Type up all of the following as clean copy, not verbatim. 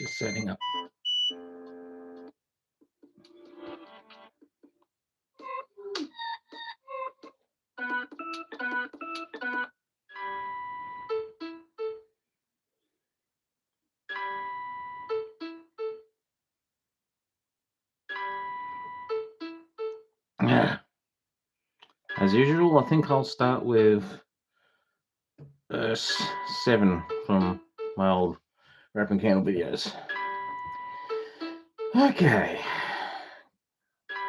Just setting up. As usual, I think I'll start with verse 7 from my old Rapping Candle videos. Okay.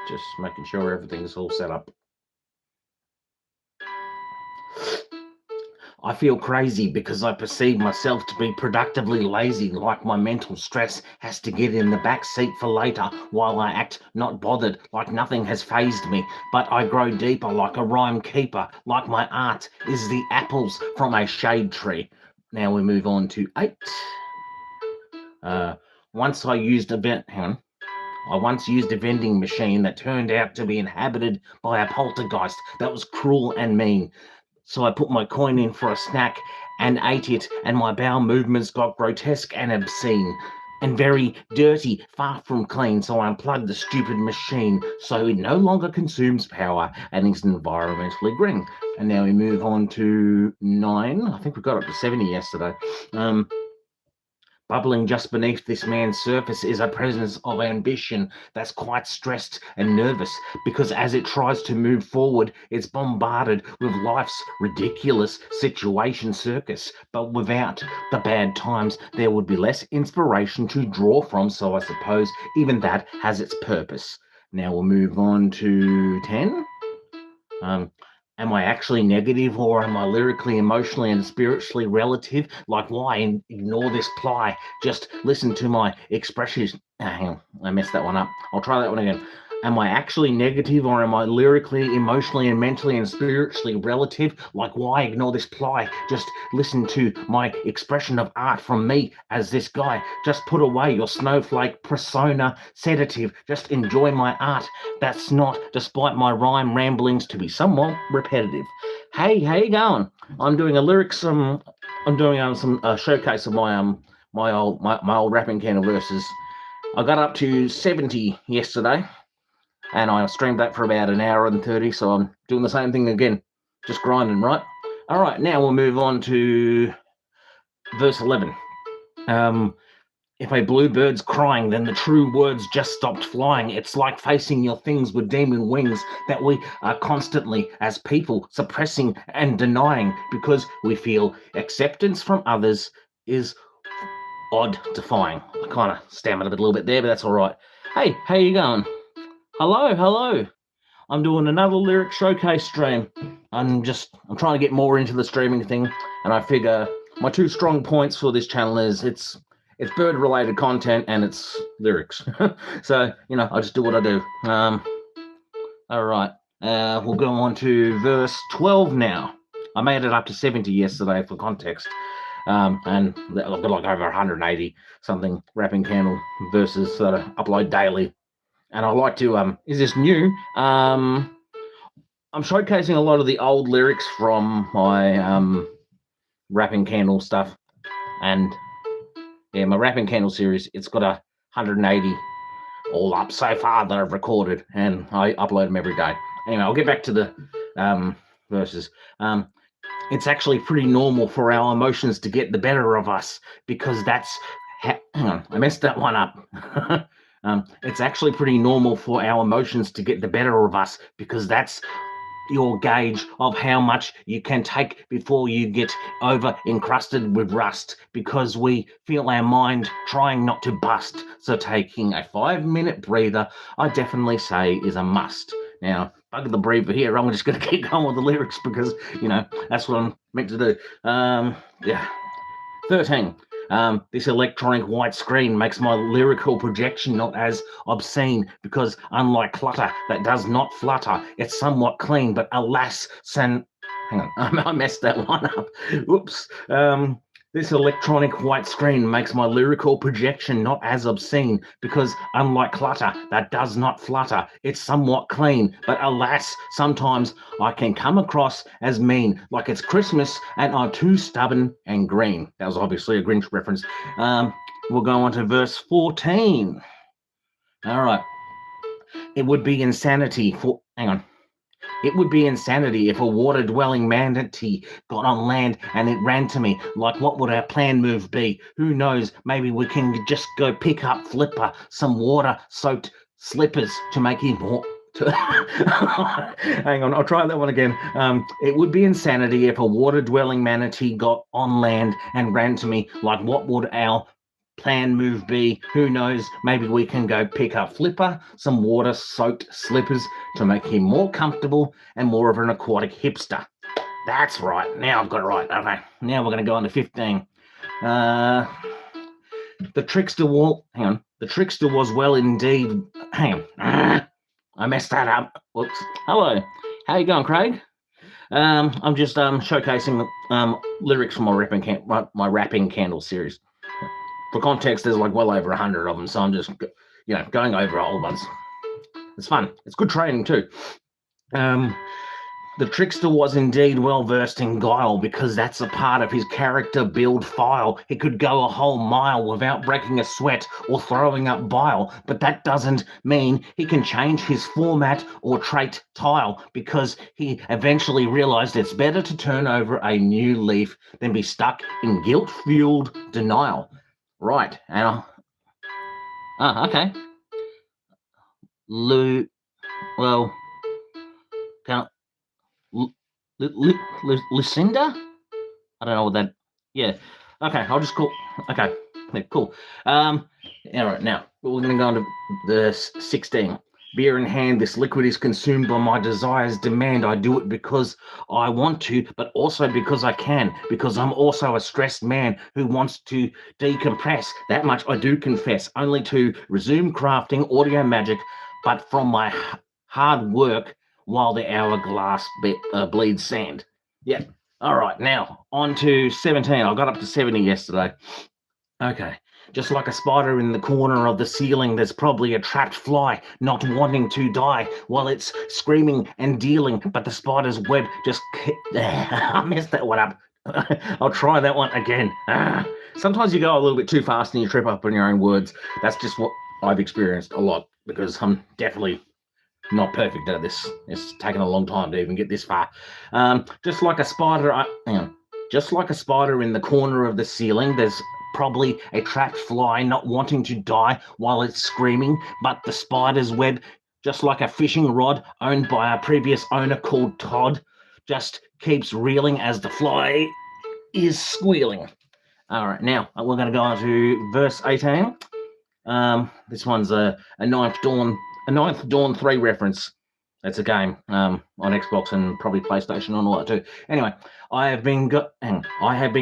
Just making sure everything's all set up. I feel crazy because I perceive myself to be productively lazy, like my mental stress has to get in the back seat for later while I act not bothered, like nothing has fazed me. But I grow deeper like a rhyme keeper, like my art is the apples from a shade tree. Now we move on to 8. Once I used a vending machine that turned out to be inhabited by a poltergeist that was cruel and mean. So I put my coin in for a snack and ate it, and my bowel movements got grotesque and obscene and very dirty, far from clean. So I unplugged the stupid machine so it no longer consumes power and is environmentally green. And now we move on to 9. I think we got up to 70 yesterday. Bubbling just beneath this man's surface is a presence of ambition that's quite stressed and nervous because as it tries to move forward, it's bombarded with life's ridiculous situation circus. But without the bad times, there would be less inspiration to draw from. So I suppose even that has its purpose. Now we'll move on to 10. Am I actually negative, or am I lyrically, emotionally, and spiritually relative? Like, why ignore this ply? Just listen to my expressions. Hang on, I messed that one up. I'll try that one again. Am I actually negative, or am I lyrically, emotionally, and mentally and spiritually relative? Like, why ignore this ply? Just listen to my expression of art from me as this guy. Just put away your snowflake persona sedative. Just enjoy my art. That's not, despite my rhyme ramblings to be somewhat repetitive. Hey, how you going? I'm doing a lyrics. I'm doing some showcase of my old Rapping Candle verses. I got up to 70 yesterday. And I streamed that for about an hour and 30, so I'm doing the same thing again, just grinding, right? All right, now we'll move on to verse 11. If a bluebird's crying, then the true words just stopped flying. It's like facing your things with demon wings that we are constantly, as people, suppressing and denying because we feel acceptance from others is odd defying. I kind of stammered a little bit there, but that's all right. Hey, how you going? Hello. I'm doing another lyric showcase stream. I'm trying to get more into the streaming thing, and I figure my 2 strong points for this channel is it's bird related content and it's lyrics. So, I just do what I do. All right. We'll go on to verse 12 now. I made it up to 70 yesterday for context. And I've got like over 180 something Rapping Candle verses that I upload daily. And I like to, is this new? I'm showcasing a lot of the old lyrics from my Rapping Candle stuff. And yeah, my Rapping Candle series, it's got 180 all up so far that I've recorded, and I upload them every day. Anyway, I'll get back to the verses. It's actually pretty normal for our emotions to get the better of us because that's... hang on, I messed that one up. It's actually pretty normal for our emotions to get the better of us because that's your gauge of how much you can take before you get over encrusted with rust, because we feel our mind trying not to bust. So taking a 5-minute breather, I definitely say, is a must. Now, bug the breather here, I'm just going to keep going with the lyrics because, that's what I'm meant to do. Yeah. 13. This electronic white screen makes my lyrical projection not as obscene because, unlike clutter that does not flutter, it's somewhat clean, but alas, hang on, I messed that one up. Whoops. This electronic white screen makes my lyrical projection not as obscene because, unlike clutter that does not flutter, it's somewhat clean. But alas, sometimes I can come across as mean, like it's Christmas and I'm too stubborn and green. That was obviously a Grinch reference. We'll go on to verse 14. All right. It would be insanity for. Hang on. It would be insanity if a water-dwelling manatee got on land and it ran to me. Like, what would our plan move be? Who knows? Maybe we can just go pick up Flipper some water-soaked slippers to make him more. Hang on, I'll try that one again. It would be insanity if a water-dwelling manatee got on land and ran to me. Like, what would our plan move be? Who knows? Maybe we can go pick up Flipper some water-soaked slippers to make him more comfortable and more of an aquatic hipster. That's right. Now I've got it right. Okay. Now we're going to go on to 15. The trickster hang on. The trickster was well indeed. Hang on. I messed that up. Whoops. Hello. How you going, Craig? I'm just showcasing lyrics from my rapping candle series. For context, there's like well over 100 of them, so I'm just, going over old ones. It's fun. It's good training too. The trickster was indeed well versed in guile because that's a part of his character build file. He could go a whole mile without breaking a sweat or throwing up bile, but that doesn't mean he can change his format or trait tile because he eventually realized it's better to turn over a new leaf than be stuck in guilt-fueled denial. Right, and okay. Lucinda? I don't know what that. Yeah. Okay, I'll just call. Okay, yeah, cool. All right, now we're going to go on to the 16. Beer in hand, this liquid is consumed by my desires demand. I do it because I want to, but also because I can, because I'm also a stressed man who wants to decompress. That much I do confess, only to resume crafting audio magic, but from my hard work while the hourglass bleeds sand. Yeah. All right, now on to 17. I got up to 70 yesterday. Okay. Just like a spider in the corner of the ceiling, there's probably a trapped fly not wanting to die while it's screaming and dealing, but the spider's web just... I messed that one up. I'll try that one again. Sometimes you go a little bit too fast and you trip up on your own words. That's just what I've experienced a lot because I'm definitely not perfect at this. It's taken a long time to even get this far. Just like a spider... Just like a spider in the corner of the ceiling, there's probably a trapped fly not wanting to die while it's screaming, but the spider's web, just like a fishing rod owned by a previous owner called Todd, just keeps reeling as the fly is squealing. All right, now we're going to go on to verse 18. This one's a Ninth Dawn 3 reference. That's a game on Xbox and probably PlayStation and all that too. Anyway, I have been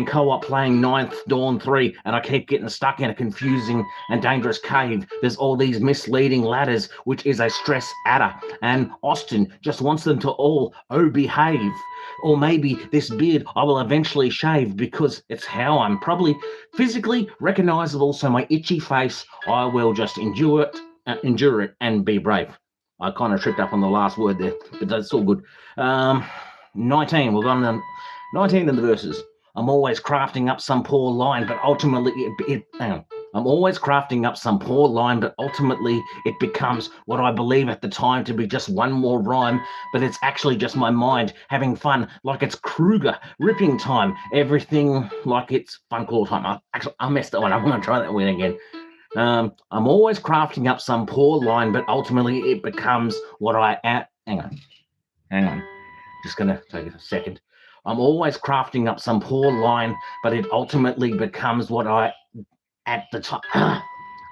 co-op playing Ninth Dawn 3, and I keep getting stuck in a confusing and dangerous cave. There's all these misleading ladders, which is a stress adder, and Austin just wants them to all behave. Or maybe this beard I will eventually shave because it's how I'm probably physically recognizable. So my itchy face, I will just endure it and be brave. I kind of tripped up on the last word there, but that's all good. 19, we're going to 19 in the verses. I'm always crafting up some poor line, but ultimately I'm always crafting up some poor line, but ultimately it becomes what I believe at the time to be just one more rhyme, but it's actually just my mind having fun, like it's Kruger ripping time. Everything like it's Fun-Claw time. I messed that one. I'm going to try that one again. I'm always crafting up some poor line, but ultimately it becomes what I am. Hang on. Just going to take a second. I'm always crafting up some poor line, but it ultimately becomes what I at the time. I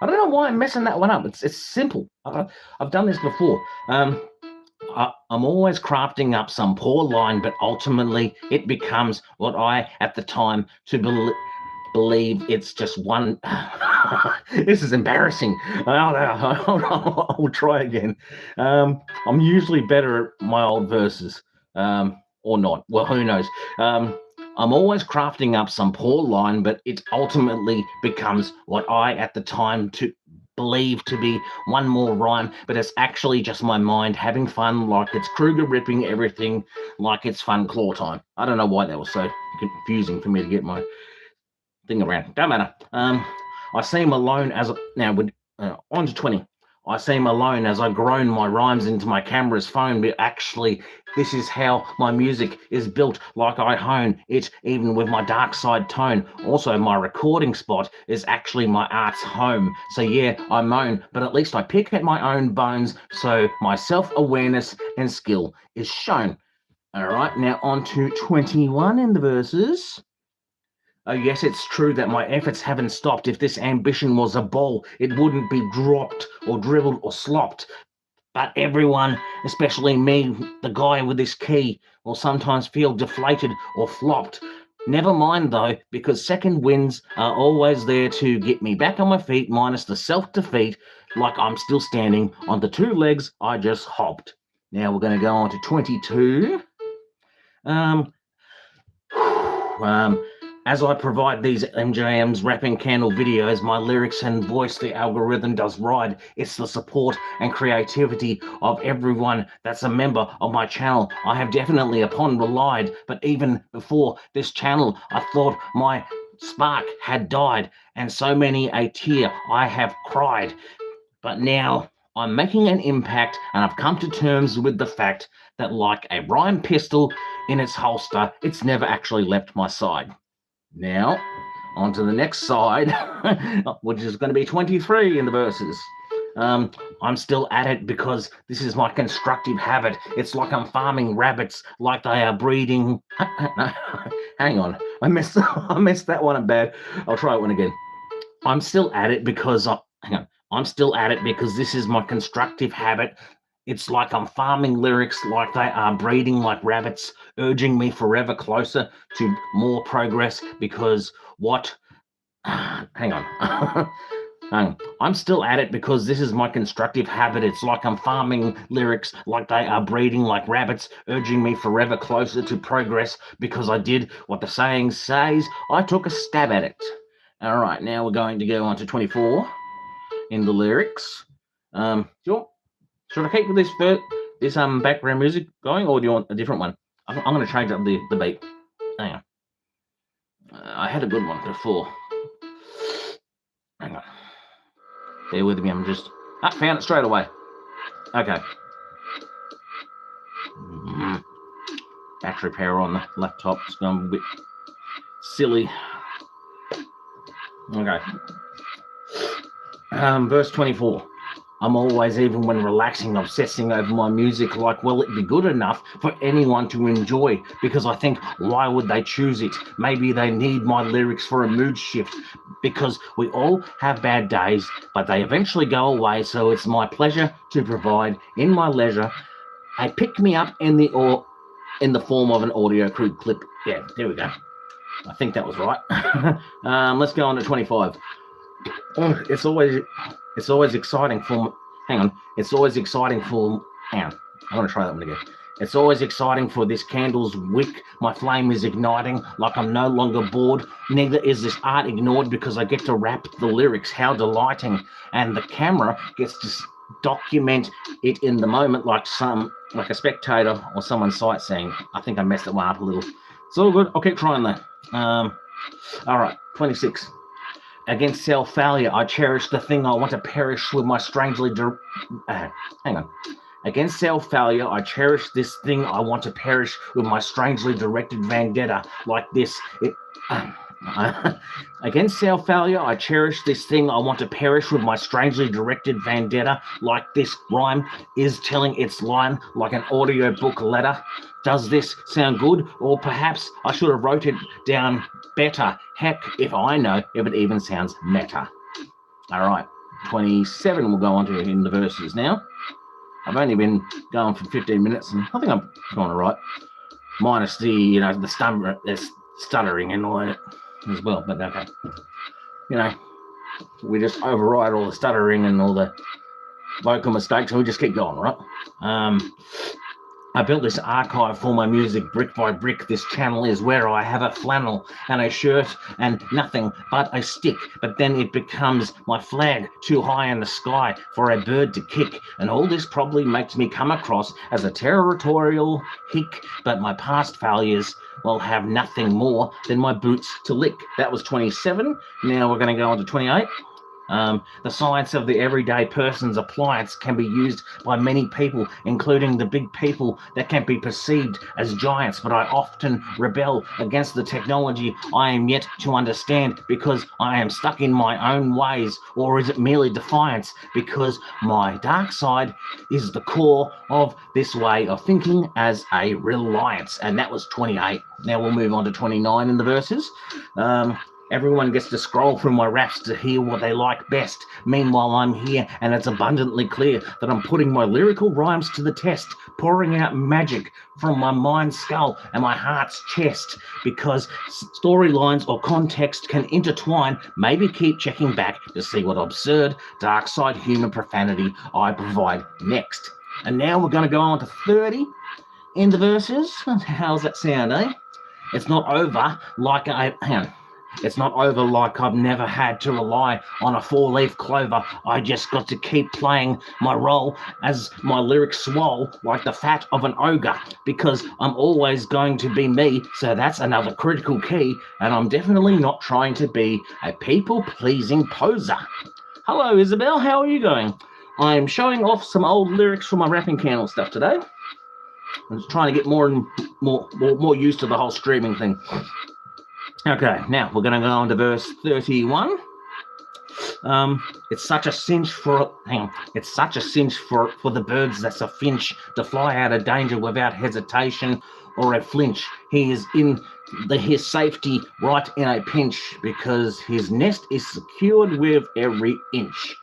don't know why I'm messing that one up. It's simple. I've done this before. I'm always crafting up some poor line, but ultimately it becomes what I at the time to believe it's just one. This is embarrassing. I'll try again. I'm usually better at my old verses, or not. Well, who knows? I'm always crafting up some poor line, but it ultimately becomes what I at the time to believe to be one more rhyme, but it's actually just my mind having fun, like it's Kruger ripping everything like it's fun claw time. I don't know why that was so confusing for me to get my thing around. Don't matter. I seem alone as now with on to 20. I seem alone as I groan my rhymes into my camera's phone, but actually, this is how my music is built, like I hone it, even with my dark side tone. Also, my recording spot is actually my art's home. So yeah, I moan, but at least I pick at my own bones, so my self-awareness and skill is shown. All right, now on to 21 in the verses. Oh, yes, it's true that my efforts haven't stopped. If this ambition was a ball, it wouldn't be dropped or dribbled or slopped. But everyone, especially me, the guy with this key, will sometimes feel deflated or flopped. Never mind though, because second wins are always there to get me back on my feet, minus the self-defeat, like I'm still standing on the two legs I just hopped. Now we're going to go on to 22. As I provide these MJM's rapping candle videos, my lyrics and voice the algorithm does ride. It's the support and creativity of everyone that's a member of my channel I have definitely upon relied. But even before this channel, I thought my spark had died, and so many a tear I have cried. But now I'm making an impact, and I've come to terms with the fact that, like a rhyme pistol in its holster, it's never actually left my side. Now, on to the next side, which is going to be 23 in the verses. I'm still at it because this is my constructive habit. It's like I'm farming rabbits, like they are breeding. Hang on, I messed that one up bad. I'll try it one again. I'm still at it because I'm still at it because this is my constructive habit. It's like I'm farming lyrics like they are breeding like rabbits, urging me forever closer to more progress because what? Hang on. I'm still at it because this is my constructive habit. It's like I'm farming lyrics like they are breeding like rabbits, urging me forever closer to progress because I did what the saying says. I took a stab at it. All right, now we're going to go on to 24 in the lyrics. Sure. Should I keep with this background music going, or do you want a different one? I'm going to change up the beat. Hang on. I had a good one before. Hang on. Bear with me. I'm just found it straight away. Okay. Battery power on the laptop is going a bit silly. Okay. Verse 24. I'm always, even when relaxing, obsessing over my music like, will it be good enough for anyone to enjoy? Because I think, why would they choose it? Maybe they need my lyrics for a mood shift. Because we all have bad days, but they eventually go away. So it's my pleasure to provide, in my leisure, a pick-me-up in the form of an audio crude clip. Yeah, there we go. I think that was right. Let's go on to 25. It's always exciting for. Hang on. It's always exciting for. Hang on. I'm going to try that one again. It's always exciting for this candle's wick. My flame is igniting like I'm no longer bored. Neither is this art ignored because I get to rap the lyrics. How delighting. And the camera gets to document it in the moment like a spectator or someone sightseeing. I think I messed that one up a little. It's all good. I'll keep trying that. All right. 26. Against self-failure, I cherish the thing I want to perish with my strangely... hang on. Against self-failure, I cherish this thing I want to perish with my strangely directed vendetta like this. Against self-failure, I cherish this thing I want to perish with my strangely directed vendetta like this. Rhyme is telling its line like an audiobook letter. Does this sound good? Or perhaps I should have wrote it down better. Heck, if I know if it even sounds meta. All right, 27 we'll go on to in the verses now. I've only been going for 15 minutes and I think I'm going all right. Minus the, the stuttering and all that as well, but okay. We just override all the stuttering and all the vocal mistakes and we just keep going, right? I built this archive for my music brick by brick. This channel is where I have a flannel and a shirt and nothing but a stick. But then it becomes my flag too high in the sky for a bird to kick. And all this probably makes me come across as a territorial hick. But my past failures will have nothing more than my boots to lick. That was 27. Now we're going to go on to 28. The science of the everyday person's appliance can be used by many people, including the big people that can be perceived as giants, but I often rebel against the technology I am yet to understand because I am stuck in my own ways. Or is it merely defiance because my dark side is the core of this way of thinking as a reliance? And that was 28. Now we'll move on to 29 in the verses. Everyone gets to scroll through my raps to hear what they like best. Meanwhile, I'm here, and it's abundantly clear that I'm putting my lyrical rhymes to the test, pouring out magic from my mind's skull and my heart's chest, because storylines or context can intertwine. Maybe keep checking back to see what absurd, dark side human profanity I provide next. And now we're going to go on to 30 in the verses. How's that sound, eh? It's not over like It's not over like I've never had to rely on a four-leaf clover. I just got to keep playing my role as my lyrics swole like the fat of an ogre, because I'm always going to be me, so that's another critical key, and I'm definitely not trying to be a people-pleasing poser. Hello, Isabel, how are you going? I'm showing off some old lyrics from my Rapping Candle stuff today. I'm just trying to get more used to the whole streaming thing. Okay, now we're going to go on to verse 31. It's such a cinch for the birds that's a finch to fly out of danger without hesitation or a flinch. He is in his safety right in a pinch because his nest is secured with every inch.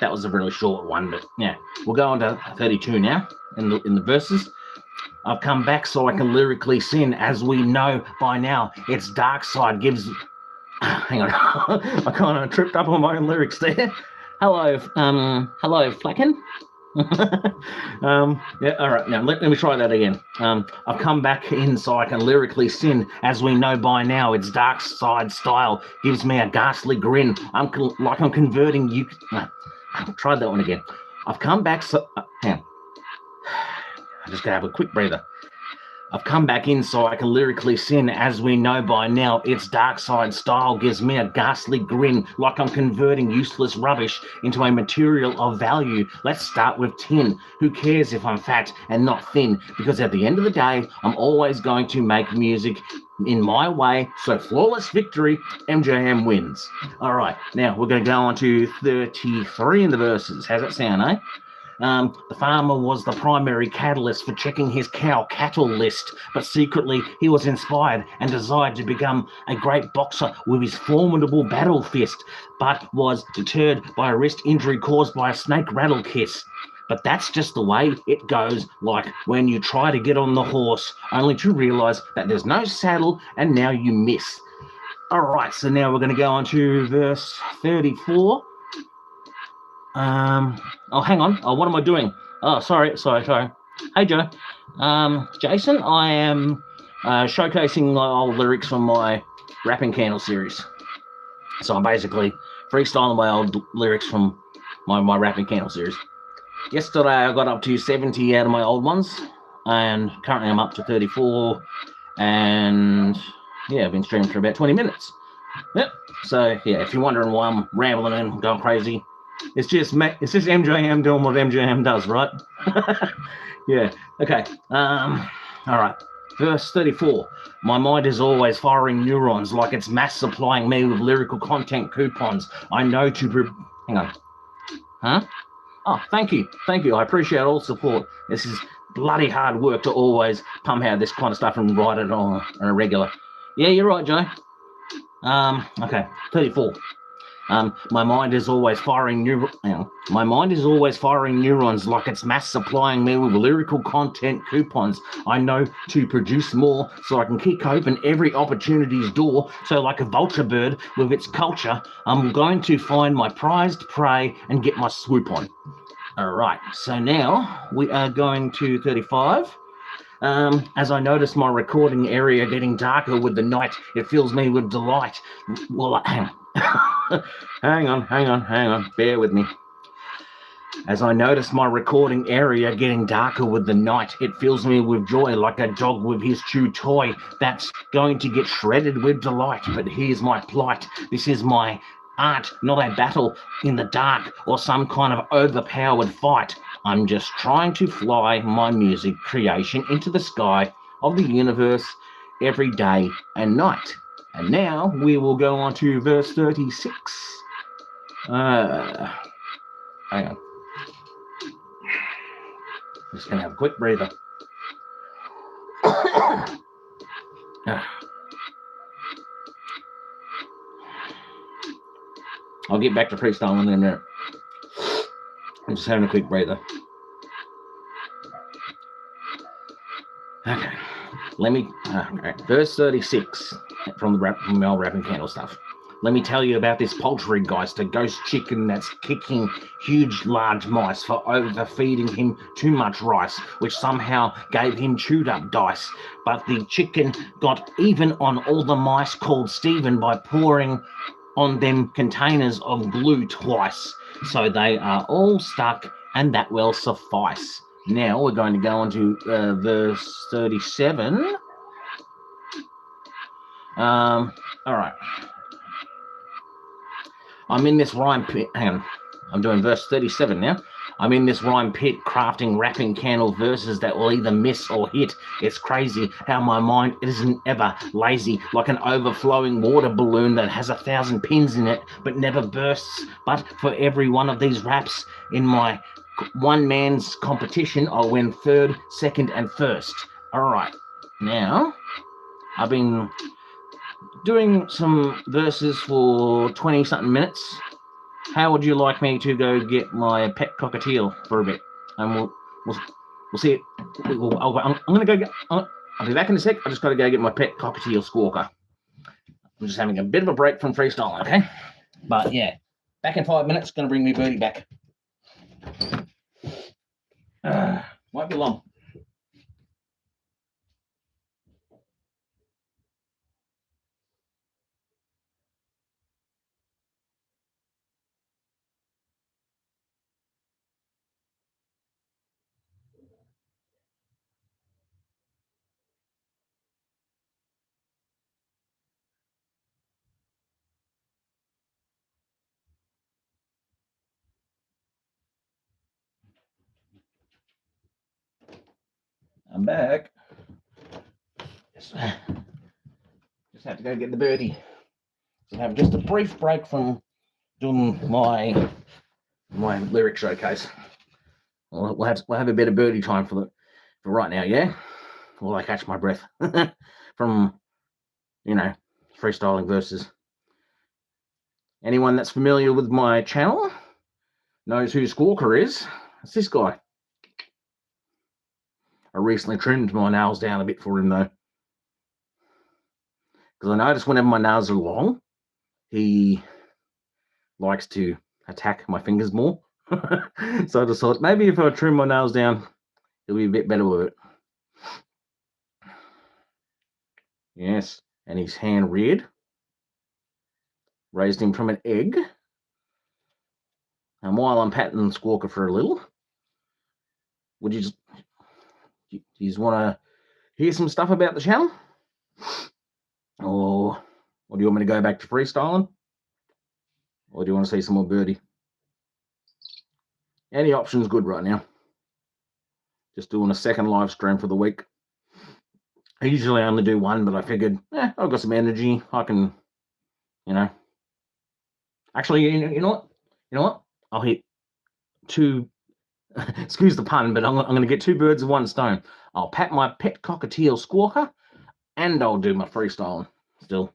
That was a really short one, but yeah, we'll go on to 32 now in the verses. I've come back so I can lyrically sin. As we know by now, its dark side gives... Hang on. I kind of tripped up on my own lyrics there. Hello, Flacken. Yeah, all right. Now, let me try that again. I've come back in so I can lyrically sin. As we know by now, its dark side style gives me a ghastly grin. I'm converting you... I'll try that one again. I've come back so... hang on. I'm just going to have a quick breather. I've come back in so I can lyrically sin. As we know by now, its dark side style gives me a ghastly grin, like I'm converting useless rubbish into a material of value. Let's start with tin. Who cares if I'm fat and not thin? Because at the end of the day, I'm always going to make music in my way. So flawless victory, MJM wins. All right, now we're going to go on to 33 in the verses. How's that sound, eh? The farmer was the primary catalyst for checking his cattle list, but secretly he was inspired and desired to become a great boxer with his formidable battle fist, but was deterred by a wrist injury caused by a snake rattle kiss. But that's just the way it goes, like when you try to get on the horse, only to realize that there's no saddle and now you miss. All right, so now we're going to go on to verse 34. Oh, hang on. Oh, what am I doing? Oh, sorry. Hey, Joe. Jason, I am showcasing my old lyrics from my Rapping Candle series. So I'm basically freestyling my old lyrics from my Rapping Candle series. Yesterday, I got up to 70 out of my old ones, and currently I'm up to 34, and yeah, I've been streaming for about 20 minutes. Yep. So, yeah, if you're wondering why I'm rambling and going crazy, it's just MJM doing what MJM does, right? Yeah. Okay. All right. Verse 34. My mind is always firing neurons like it's mass supplying me with lyrical content coupons. I know to... Hang on. Huh? Oh, thank you. I appreciate all support. This is bloody hard work to always pump out this kind of stuff and write it on a regular. Yeah, you're right, Joe. Okay. 34. My mind is always firing neurons like it's mass supplying me with lyrical content coupons. I know to produce more so I can kick open every opportunity's door. So like a vulture bird with its culture, I'm going to find my prized prey and get my swoop on. All right, so now we are going to 35. As I notice my recording area getting darker with the night, it fills me with delight. Well, hang on, bear with me. As I notice my recording area getting darker with the night, it fills me with joy like a dog with his chew toy that's going to get shredded with delight. But here's my plight. This is my art, not a battle in the dark or some kind of overpowered fight. I'm just trying to fly my music creation into the sky of the universe every day and night. And now we will go on to verse 36. Hang on. I'm just going to have a quick breather. I'll get back to freestyling in a minute. I'm just having a quick breather. Okay. Verse 36 from the old Rapping Candle stuff. Let me tell you about this poltergeist, a ghost chicken that's kicking huge large mice for overfeeding him too much rice, which somehow gave him chewed up dice. But the chicken got even on all the mice called Stephen by pouring on them containers of glue twice. So they are all stuck, and that will suffice. Now we're going to go on to verse 37. All right. I'm in this rhyme pit. Hang on. I'm doing verse 37 now. I'm in this rhyme pit crafting rapping candle verses that will either miss or hit. It's crazy how my mind isn't ever lazy, like an overflowing water balloon that has 1,000 pins in it but never bursts. But for every one of these raps in my one man's competition, I'll win third, second, and first. All right. Now, I've been doing some verses for 20-something minutes. How would you like me to go get my pet cockatiel for a bit? And we'll see it. I'm going to go get... I'll be back in a sec. I just got to go get my pet cockatiel Squawker. I'm just having a bit of a break from freestyling, okay? But yeah, back in 5 minutes. Going to bring me Birdie back. Won't be long. I'm back. Just have to go get the birdie. So have just a brief break from doing my lyric showcase. We'll have a bit of birdie time for right now, yeah. While I catch my breath from freestyling verses. Anyone that's familiar with my channel knows who Squawker is. It's this guy. I recently trimmed my nails down a bit for him though, because I noticed whenever my nails are long, he likes to attack my fingers more. So I just thought maybe if I trim my nails down, it'll be a bit better with it. Yes, and his hand reared, raised him from an egg. And while I'm patting Squawker for a little, would you just want to hear some stuff about the channel? Or do you want me to go back to freestyling? Or do you want to see some more birdie? Any option's good right now. Just doing a second live stream for the week. I usually only do one, but I figured, I've got some energy. I can, Actually, you know what? I'll hit two. Excuse the pun, but I'm going to get two birds with one stone. I'll pat my pet cockatiel Squawker, and I'll do my freestyling still.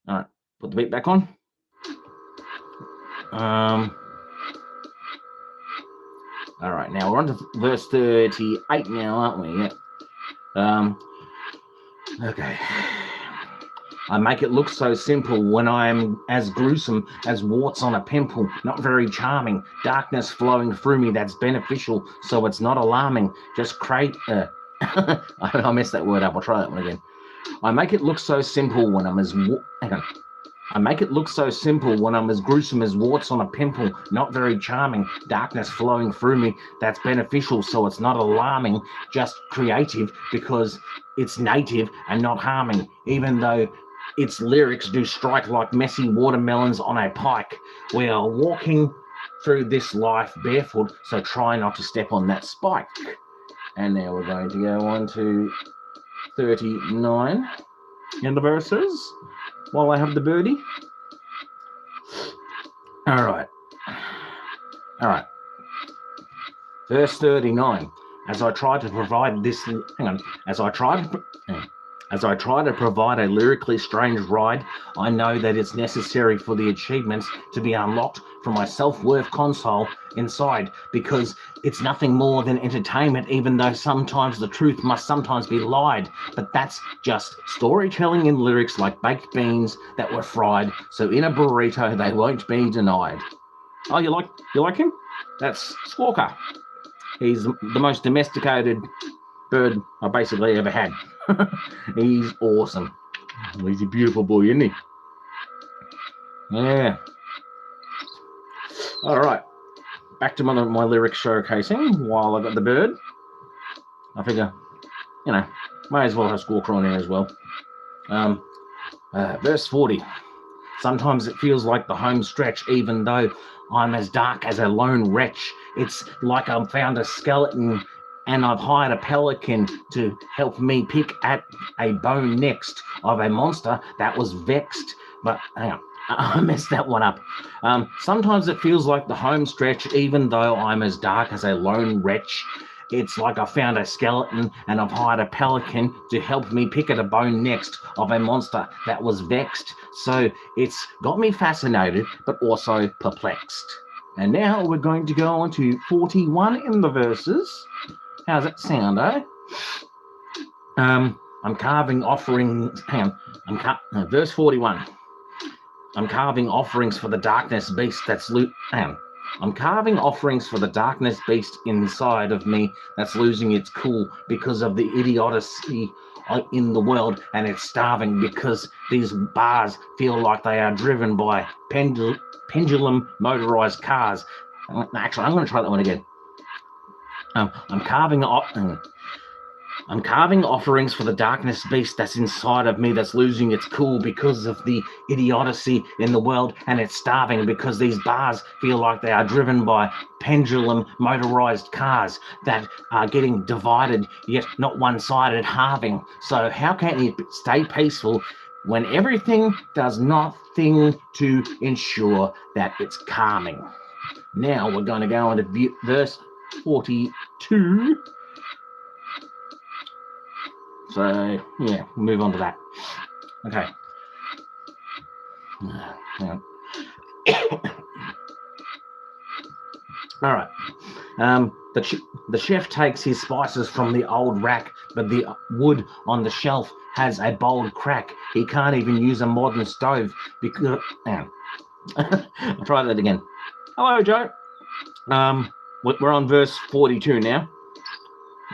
All right, put the beat back on. All right, now we're on to verse 38 now, aren't we? Yeah. Okay. I make it look so simple when I'm as gruesome as warts on a pimple. Not very charming. Darkness flowing through me that's beneficial, so it's not alarming. Just I messed that word up. I'll try that one again. I make it look so simple when I'm as hang on. I make it look so simple when I'm as gruesome as warts on a pimple, not very charming, darkness flowing through me that's beneficial, so it's not alarming, just creative because it's native and not harming, even though its lyrics do strike like messy watermelons on a pike. We are walking through this life barefoot, so try not to step on that spike. And now we're going to go on to 39 in the verses while I have the birdie. All right. Verse 39. As I try to provide a lyrically strange ride, I know that it's necessary for the achievements to be unlocked from my self-worth console inside, because it's nothing more than entertainment, even though sometimes the truth must sometimes be lied. But that's just storytelling in lyrics like baked beans that were fried, so in a burrito they won't be denied. Oh, you like him? That's Squawka. He's the most domesticated bird I basically ever had. He's awesome. He's a beautiful boy, isn't he? Yeah. All right. Back to my lyric showcasing while I got the bird. I figure, may as well have Squawka on there as well. Verse 40. Sometimes it feels like the home stretch, even though I'm as dark as a lone wretch. It's like I've found a skeleton and I've hired a pelican to help me pick at a bone next of a monster that was vexed. But hang on, I messed that one up. Sometimes it feels like the home stretch, even though I'm as dark as a lone wretch. It's like I found a skeleton and I've hired a pelican to help me pick at a bone next of a monster that was vexed. So it's got me fascinated, but also perplexed. And now we're going to go on to 41 in the verses. How's that sound, eh? I'm carving offerings. Verse 41. I'm carving offerings for the darkness beast that's I'm carving offerings for the darkness beast inside of me that's losing its cool because of the idiocy in the world, and it's starving because these bars feel like they are driven by pendulum motorized cars. Actually, I'm going to try that one again. I'm carving offerings for the darkness beast that's inside of me that's losing its cool because of the idiocy in the world, and it's starving because these bars feel like they are driven by pendulum motorized cars that are getting divided, yet not one-sided, halving. So how can it stay peaceful when everything does nothing to ensure that it's calming? Now we're going to go on to verse 42. So, yeah, we'll move on to that. Okay. Hang on. All right. The chef takes his spices from the old rack, but the wood on the shelf has a bold crack. He can't even use a modern stove because... I'll try that again. Hello, Joe. We're on verse 42 now,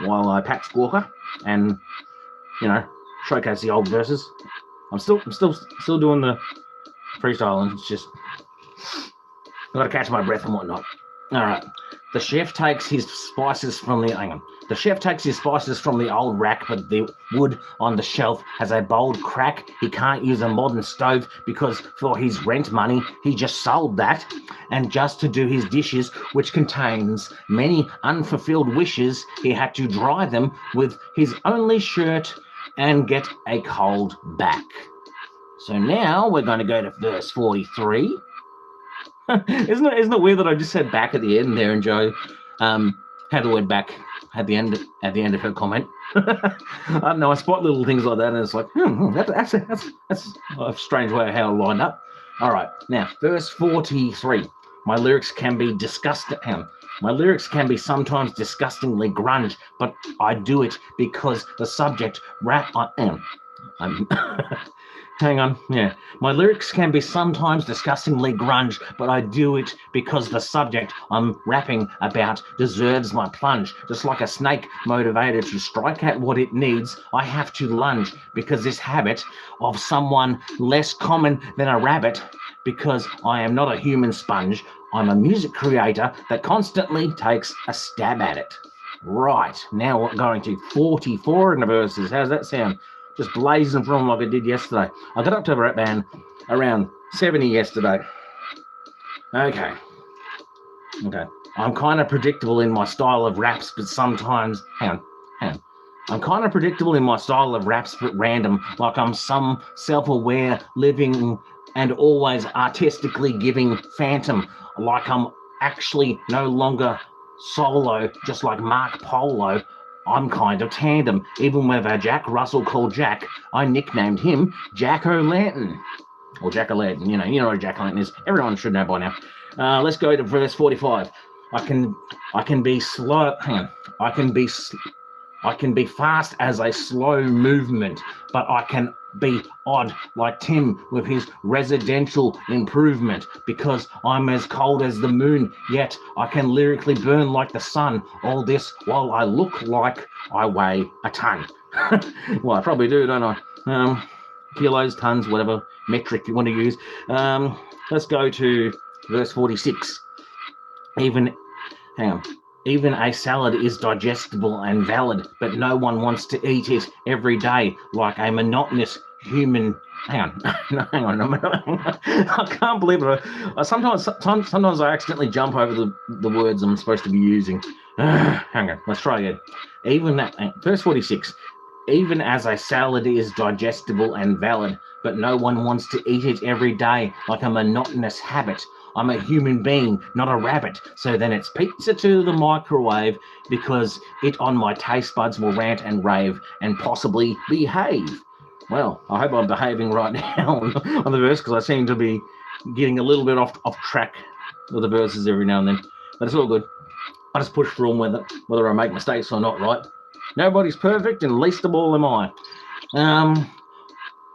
while I pat Squawka and, showcase the old verses. I'm still doing the freestyle, and it's just I've got to catch my breath and whatnot. All right. The chef takes his spices from the old rack, but the wood on the shelf has a bold crack. He can't use a modern stove because for his rent money, he just sold that. And just to do his dishes, which contains many unfulfilled wishes, he had to dry them with his only shirt and get a cold back. So now we're going to go to verse 43. Isn't it weird that I just said back at the end there, and Joe had the word back at the end of her comment? I don't know. I spot little things like that, and it's like, that's a strange way of how it lined up. All right, now verse 43. My lyrics can be sometimes disgustingly grunge, but I do it because the subject I'm hang on, yeah. My lyrics can be sometimes disgustingly grunge, but I do it because the subject I'm rapping about deserves my plunge. Just like a snake motivated to strike at what it needs, I have to lunge because this habit of someone less common than a rabbit, because I am not a human sponge, I'm a music creator that constantly takes a stab at it. Right, now we're going to 44 in the verses. How's that sound? Just blazing from like I did yesterday. I got up to around 70 yesterday. Okay. I'm kind of predictable in my style of raps, but sometimes, hang on. I'm kind of predictable in my style of raps, but random, like I'm some self-aware, living and always artistically giving phantom, like I'm actually no longer solo, just like Mark Polo. I'm kind of tandem. Even with a Jack Russell called Jack, I nicknamed him Jack O'Lantern. Or Jack O'Lantern, you know what Jack O'Lantern is. Everyone should know by now. Let's go to verse 45. I can be slow. Hang on. I can be fast as a slow movement, but I can be odd like Tim with his residential improvement, because I'm as cold as the moon, yet I can lyrically burn like the sun. All this while I look like I weigh a ton. Well, I probably do, don't I? Kilos, tons, whatever metric you want to use. Let's go to verse 46. Even a salad is digestible and valid, but no one wants to eat it every day like a monotonous human. Hang on. I can't believe it. Sometimes I accidentally jump over the words I'm supposed to be using. Hang on. Let's try again. Verse 46. Even as a salad is digestible and valid, but no one wants to eat it every day like a monotonous habit. I'm a human being, not a rabbit. So then it's pizza to the microwave, because it on my taste buds will rant and rave and possibly behave. Well, I hope I'm behaving right now on the verse, because I seem to be getting a little bit off track with the verses every now and then. But it's all good. I just push through them whether I make mistakes or not, right? Nobody's perfect, and least of all am I.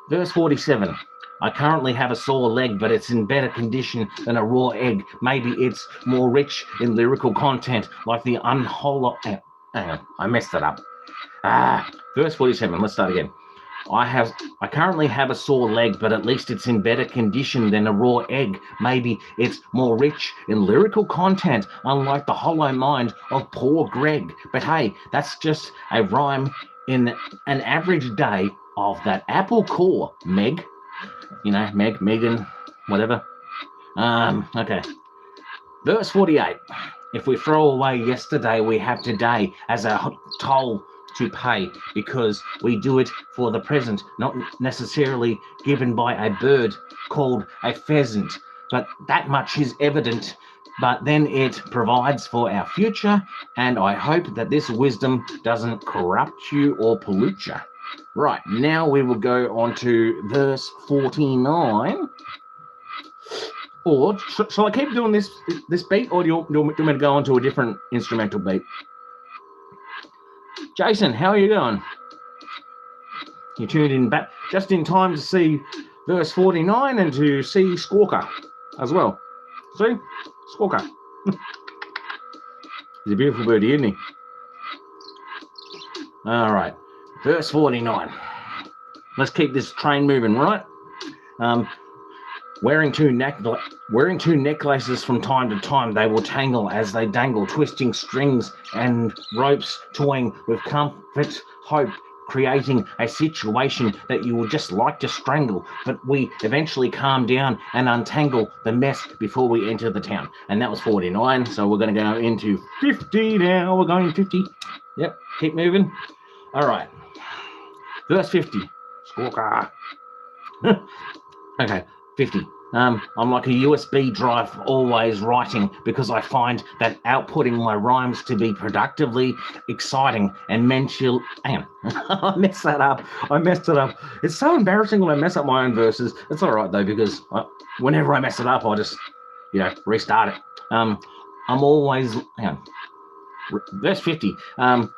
Verse 47. I currently have a sore leg, but it's in better condition than a raw egg. Maybe it's more rich in lyrical content, like the unholy. Hang on, I messed it up. Verse 47. Let's start again. I currently have a sore leg, but at least it's in better condition than a raw egg. Maybe it's more rich in lyrical content, unlike the hollow mind of poor Greg. But hey, that's just a rhyme in an average day of that apple core, Meg. You know, Megan, whatever. Okay. Verse 48. If we throw away yesterday, we have today as a toll to pay, because we do it for the present, not necessarily given by a bird called a pheasant. But that much is evident. But then it provides for our future, and I hope that this wisdom doesn't corrupt you or pollute you. Right, now we will go on to verse 49. Or shall I keep doing this beat, or do you want me to go on to a different instrumental beat? Jason, how are you going? You tuned in back just in time to see verse 49 and to see Squawker as well. See? Squawker. He's a beautiful birdie, isn't he? All right. Verse 49. Let's keep this train moving, right? Wearing two necklaces from time to time, they will tangle as they dangle, twisting strings and ropes, toying with comfort, hope, creating a situation that you would just like to strangle. But we eventually calm down and untangle the mess before we enter the town. And that was 49, so we're going to go into 50 now. We're going 50. Yep, keep moving. All right. Verse 50. Squawker. Okay, 50. I'm like a USB drive, always writing, because I find that outputting my rhymes to be productively exciting and mental. Hang on. I messed that up. It's so embarrassing when I mess up my own verses. It's all right, though, because whenever I mess it up, I just, restart it. I'm always... Hang on. Verse 50. I'm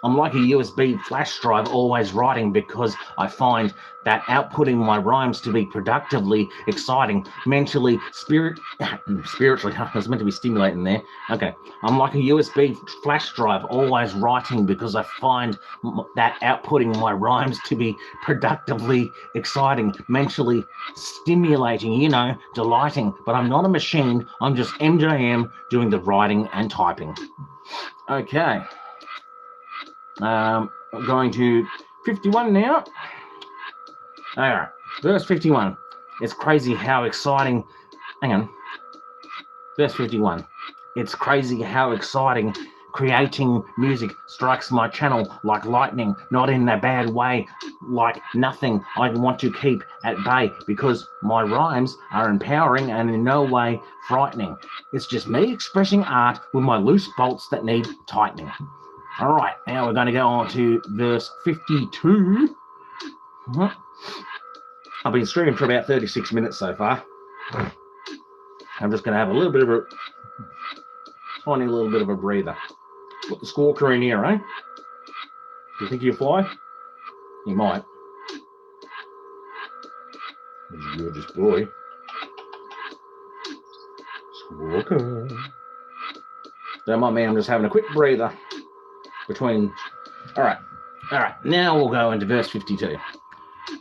I'm like a USB flash drive, always writing, because I find that outputting my rhymes to be productively exciting, mentally, spiritually. I was meant to be stimulating there. Okay. I'm like a USB flash drive, always writing, because I find that outputting my rhymes to be productively exciting, mentally stimulating, delighting. But I'm not a machine. I'm just MJM doing the writing and typing. Okay. Going to 51 now. All right, verse 51. It's crazy how exciting. Hang on. Verse 51. It's crazy how exciting creating music strikes my channel like lightning, not in a bad way, like nothing I want to keep at bay, because my rhymes are empowering and in no way frightening. It's just me expressing art with my loose bolts that need tightening. All right, now we're going to go on to verse 52. I've been streaming for about 36 minutes so far. I'm just going to have a little bit of a tiny little bit of a breather. Put the squawker in here, eh? Do you think you'll fly? You might. He's a gorgeous boy. Squawker. Don't mind me, I'm just having a quick breather between. All right. Now we'll go into verse 52.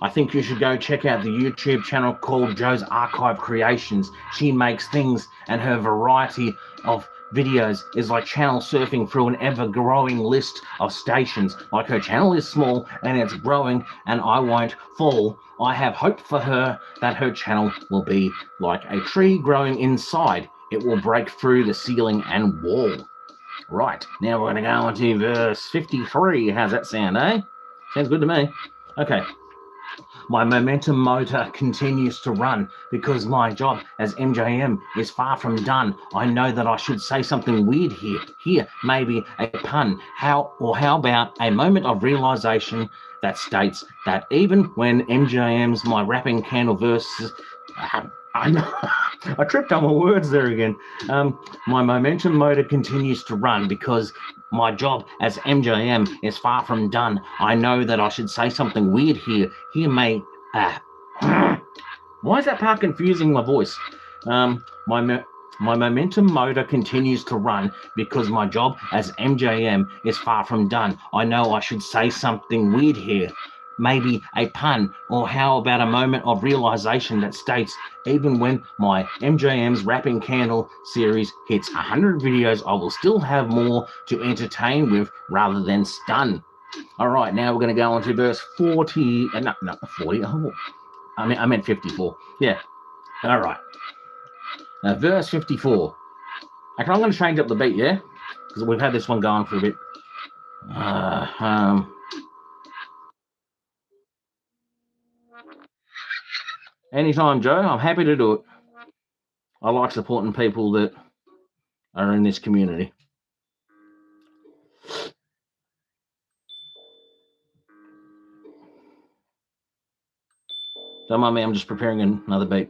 I think you should go check out the YouTube channel called Joe's Archive Creations. She makes things, and her variety of videos is like channel surfing through an ever-growing list of stations. Like, her channel is small and it's growing, and I won't fall. I have hope for her that her channel will be like a tree growing inside. It will break through the ceiling and wall. Right, now we're going to go on to verse 53. How's that sound, eh? Sounds good to me. Okay. My momentum motor continues to run because my job as MJM is far from done. I know that I should say something weird here. Here, maybe a pun. How about a moment of realization that states that even when MJM's my rapping candle verses... I tripped on my words there again. My momentum motor continues to run because my job as MJM is far from done. I know that I should say something weird here. Here may... Why is that part confusing my voice? My momentum motor continues to run because my job as MJM is far from done. I know I should say something weird here. Maybe a pun, or how about a moment of realization that states, even when my MJM's Rapping Candle series hits 100 videos, I will still have more to entertain with rather than stun. All right, now we're going to go on to verse 40. No, 40. Oh, I meant 54. Yeah. All right. Now, verse 54. Okay, I'm going to change up the beat, yeah? Because we've had this one going for a bit. Anytime, Joe. I'm happy to do it. I like supporting people that are in this community. Don't mind me, I'm just preparing another beat.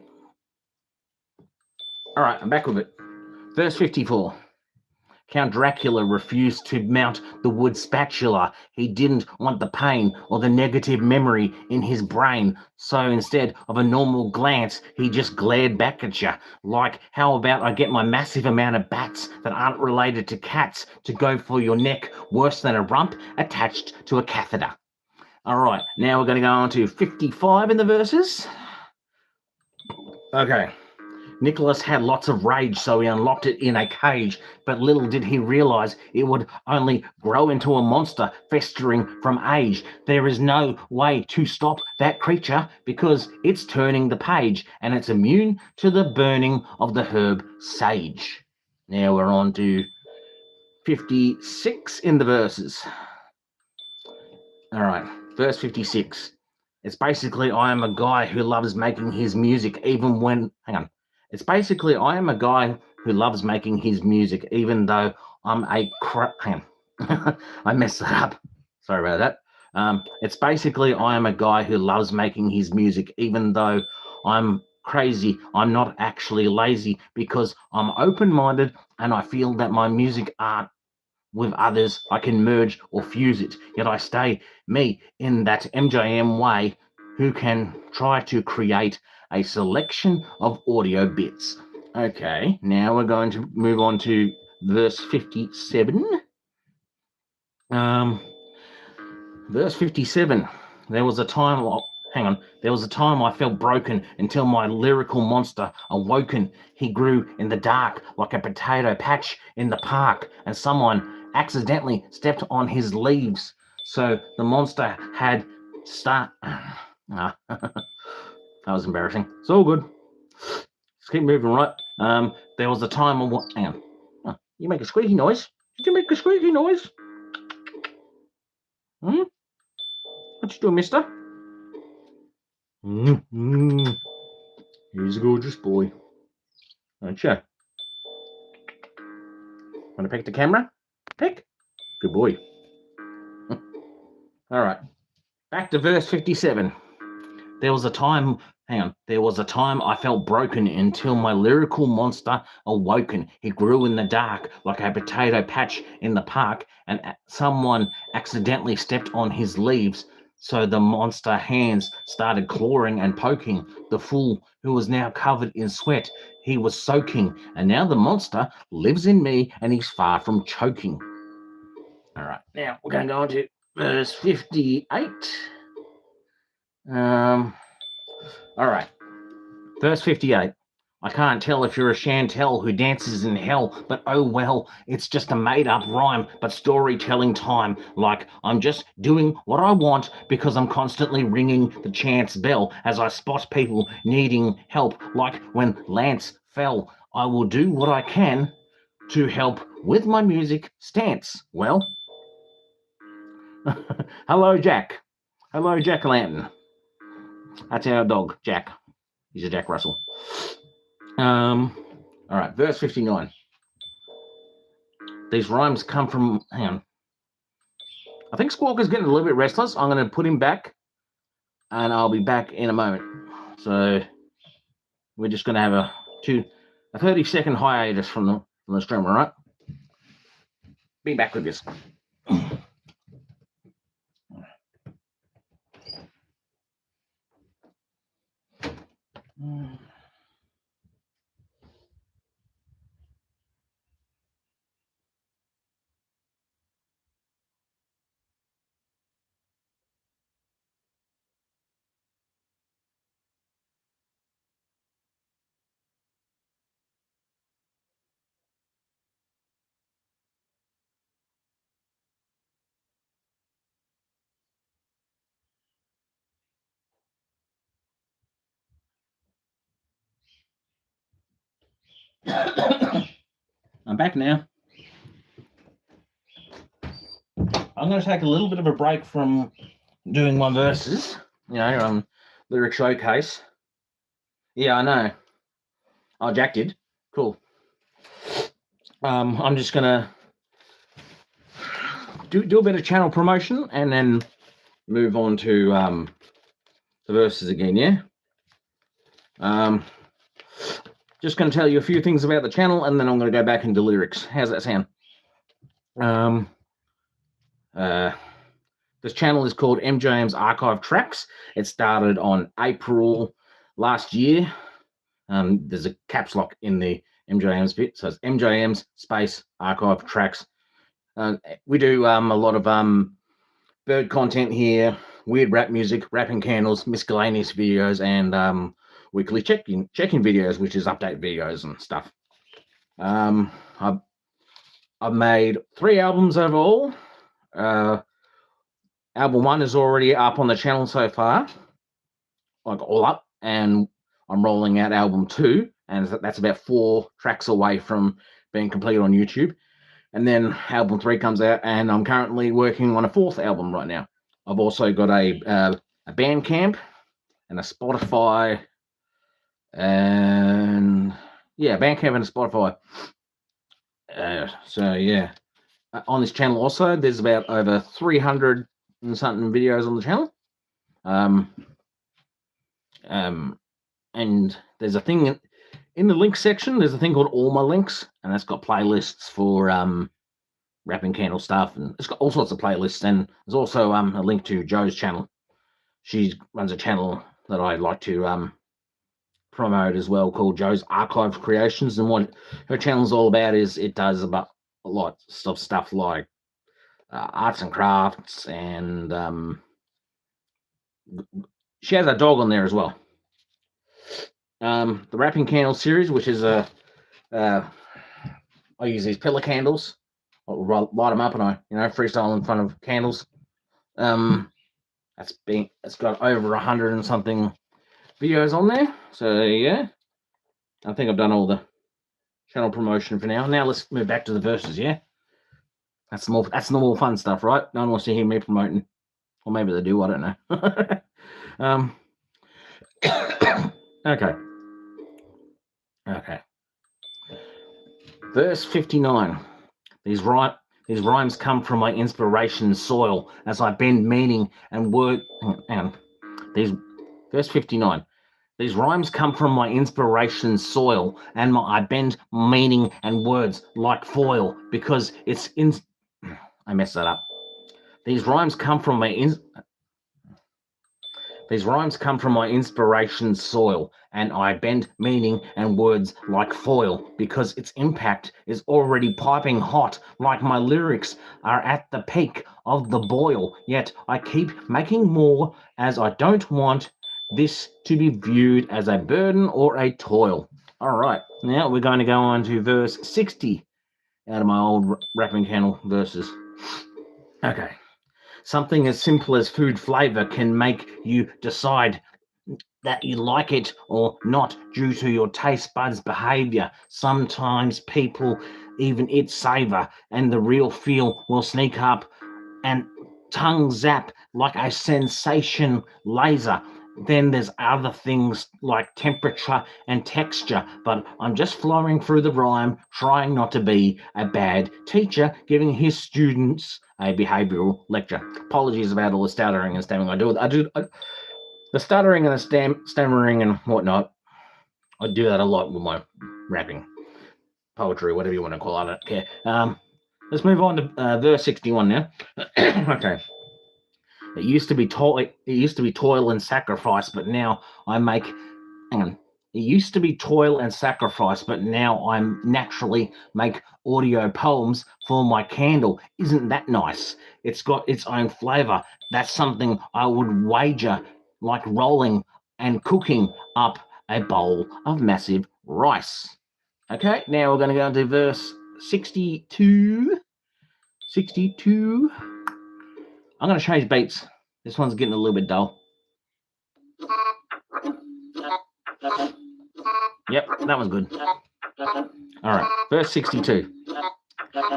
All right, I'm back with it. Verse 54. Count Dracula refused to mount the wood spatula. He didn't want the pain or the negative memory in his brain. So instead of a normal glance, he just glared back at you. Like, how about I get my massive amount of bats that aren't related to cats to go for your neck, worse than a rump attached to a catheter. All right, now we're going to go on to 55 in the verses. Okay. Nicholas had lots of rage, so he unlocked it in a cage, but little did he realize it would only grow into a monster festering from age. There is no way to stop that creature because it's turning the page, and it's immune to the burning of the herb sage. Now we're on to 56 in the verses. All right, verse 56. It's basically, I am a guy who loves making his music even when... Hang on. It's basically, I am a guy who loves making his music, even though I'm a hang on. I messed that up. Sorry about that. It's basically, I am a guy who loves making his music, even though I'm crazy. I'm not actually lazy because I'm open-minded and I feel that my music art with others, I can merge or fuse it. Yet I stay me in that MJM way, who can try to create a selection of audio bits. Okay, now we're going to move on to verse 57. Verse 57. There was a time I felt broken until my lyrical monster awoken. He grew in the dark like a potato patch in the park, and someone accidentally stepped on his leaves. So the monster had that was embarrassing. It's all good. Let's keep moving, right? There was a time hang on. Oh, you make a squeaky noise. Did you make a squeaky noise? What you doing, mister? He's a gorgeous boy. Aren't you? Want to pick the camera? Pick. Good boy. All right. Back to verse 57. There was a time I felt broken until my lyrical monster awoken. He grew in the dark like a potato patch in the park, and someone accidentally stepped on his leaves. So the monster hands started clawing and poking. The fool, who was now covered in sweat, he was soaking, and now the monster lives in me and he's far from choking. All right, now we're going to go on to verse 58. All right, verse 58. I can't tell if you're a Chantel who dances in hell, but oh well, it's just a made-up rhyme, but storytelling time. Like, I'm just doing what I want because I'm constantly ringing the chance bell as I spot people needing help. Like when Lance fell, I will do what I can to help with my music stance. Well, hello, Jack. Hello, Jack-o'-lantern. That's our dog, Jack. He's a Jack Russell. All right, verse 59. These rhymes come from, hang on. I think Squawker's getting a little bit restless. I'm going to put him back, and I'll be back in a moment. So we're just going to have a 30-second hiatus from the stream, all right? Be back with this. I'm back now. I'm going to take a little bit of a break from doing my verses, lyric showcase. Yeah, I know. Oh, Jack did. Cool. I'm just going to do a bit of channel promotion and then move on to the verses again, yeah? Just going to tell you a few things about the channel, and then I'm going to go back into lyrics. How's that sound? This channel is called MJM's Archive Tracks. It started on April last year. There's a caps lock in the MJM's bit, so it's MJM's space Archive Tracks. We do a lot of bird content here, weird rap music, rapping candles, miscellaneous videos, and weekly check-in videos, which is update videos and stuff. I've made 3 albums overall. Album 1 is already up on the channel so far, like all up, and I'm rolling out album 2, and that's about 4 tracks away from being completed on YouTube. And then album 3 comes out, and I'm currently working on a 4th album right now. I've also got a Bandcamp and a Spotify, and yeah, Bandcamp and a Spotify. So yeah, on this channel also, there's about over 300 and something videos on the channel. And there's a thing in the link section. There's a thing called All My Links, and that's got playlists for Rapping Candle stuff, and it's got all sorts of playlists. And there's also a link to Joe's channel. She runs a channel that I like to promote as well, called Joe's Archive Creations. And what her channel's all about is it does about a lot of stuff like arts and crafts, and she has a dog on there as well. The Rapping Candle series, which is I use these pillar candles. I'll light them up and I freestyle in front of candles. It's got over 100 and something videos on there. So yeah, I think I've done all the channel promotion for now. Now let's move back to the verses. Yeah, that's the more fun stuff, right? No one wants to hear me promoting, or maybe they do. I don't know. Okay. Verse 59. These rhymes come from my inspiration soil as I bend meaning and word. Verse 59. These rhymes come from my inspiration soil, and I bend meaning and words like foil because it's in. I messed that up. These rhymes come from my inspiration soil, and I bend meaning and words like foil because its impact is already piping hot, like my lyrics are at the peak of the boil. Yet I keep making more as I don't want this to be viewed as a burden or a toil. All right, now we're going to go on to verse 60 out of my old Rapping Candle verses. Okay. Something as simple as food flavor can make you decide that you like it or not due to your taste buds behavior. Sometimes people even eat savor and the real feel will sneak up and tongue zap like a sensation laser. Then there's other things like temperature and texture, but I'm just flowing through the rhyme, trying not to be a bad teacher, giving his students a behavioral lecture. Apologies about all the stuttering and stammering I do. The stuttering and the stammering and whatnot, I do that a lot with my rapping, poetry, whatever you want to call it. I don't care. Let's move on to verse 61 now. Okay. It used to be toil and sacrifice, but now I make. Hang on. It used to be toil and sacrifice, but now I'm naturally make audio poems for my candle. Isn't that nice? It's got its own flavor. That's something I would wager, like rolling and cooking up a bowl of massive rice. Okay, now we're going to go into verse 62. 62. I'm going to change beats. This one's getting a little bit dull. Yep, that one's good. All right, verse 62.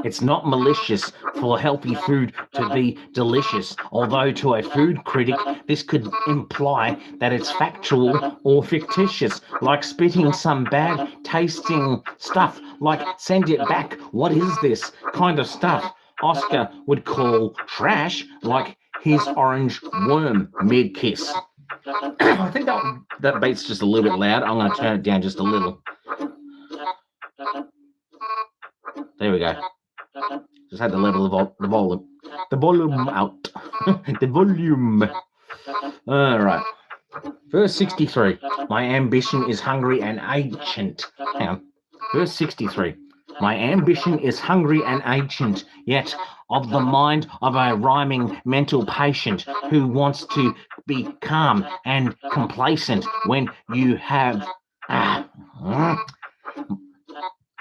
It's not malicious for healthy food to be delicious, although to a food critic this could imply that it's factual or fictitious, like spitting some bad tasting stuff, like send it back, what is this kind of stuff Oscar would call trash, like his orange worm mid-kiss. I think that beat's just a little bit loud. I'm going to turn it down just a little. There we go. Just had to level the volume out. The volume. All right. Verse 63. My ambition is hungry and ancient. Hang on. Verse 63. My ambition is hungry and ancient, yet of the mind of a rhyming mental patient who wants to be calm and complacent when you have.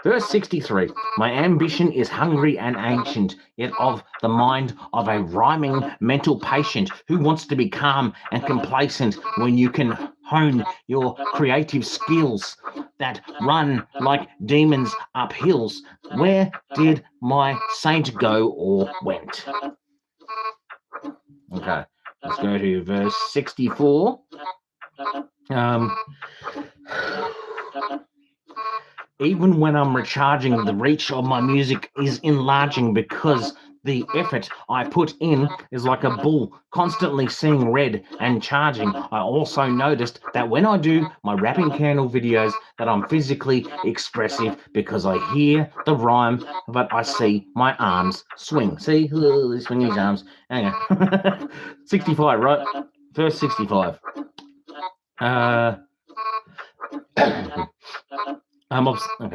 Verse 63. My ambition is hungry and ancient, yet of the mind of a rhyming mental patient who wants to be calm and complacent when you can hone your creative skills that run like demons up hills. Where did my saint go or went? Okay, let's go to verse 64. Even when I'm recharging, the reach of my music is enlarging because The effort I put in is like a bull constantly seeing red and charging. I also noticed that when I do my rapping candle videos that I'm physically expressive because I hear the rhyme, but I see my arms swing. See, he swinging his arms. Hang on. 65, right? Verse 65.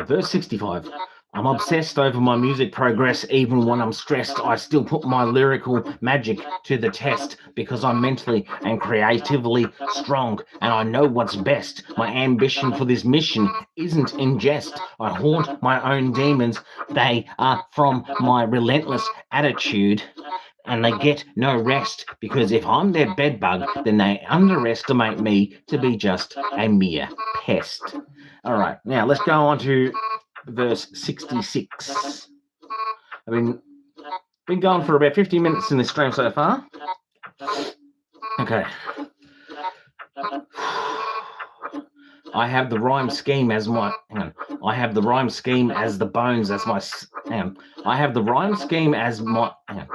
Verse 65. I'm obsessed over my music progress. Even when I'm stressed, I still put my lyrical magic to the test because I'm mentally and creatively strong and I know what's best. My ambition for this mission isn't in jest. I haunt my own demons. They are from my relentless attitude. And they get no rest because if I'm their bedbug, then they underestimate me to be just a mere pest. All right, now let's go on to verse 66. I've been going for about 50 minutes in this stream so far. Okay. I have the rhyme scheme as my. Hang on. I have the rhyme scheme as the bones as my. Hang on. I have the rhyme scheme as my. Hang on.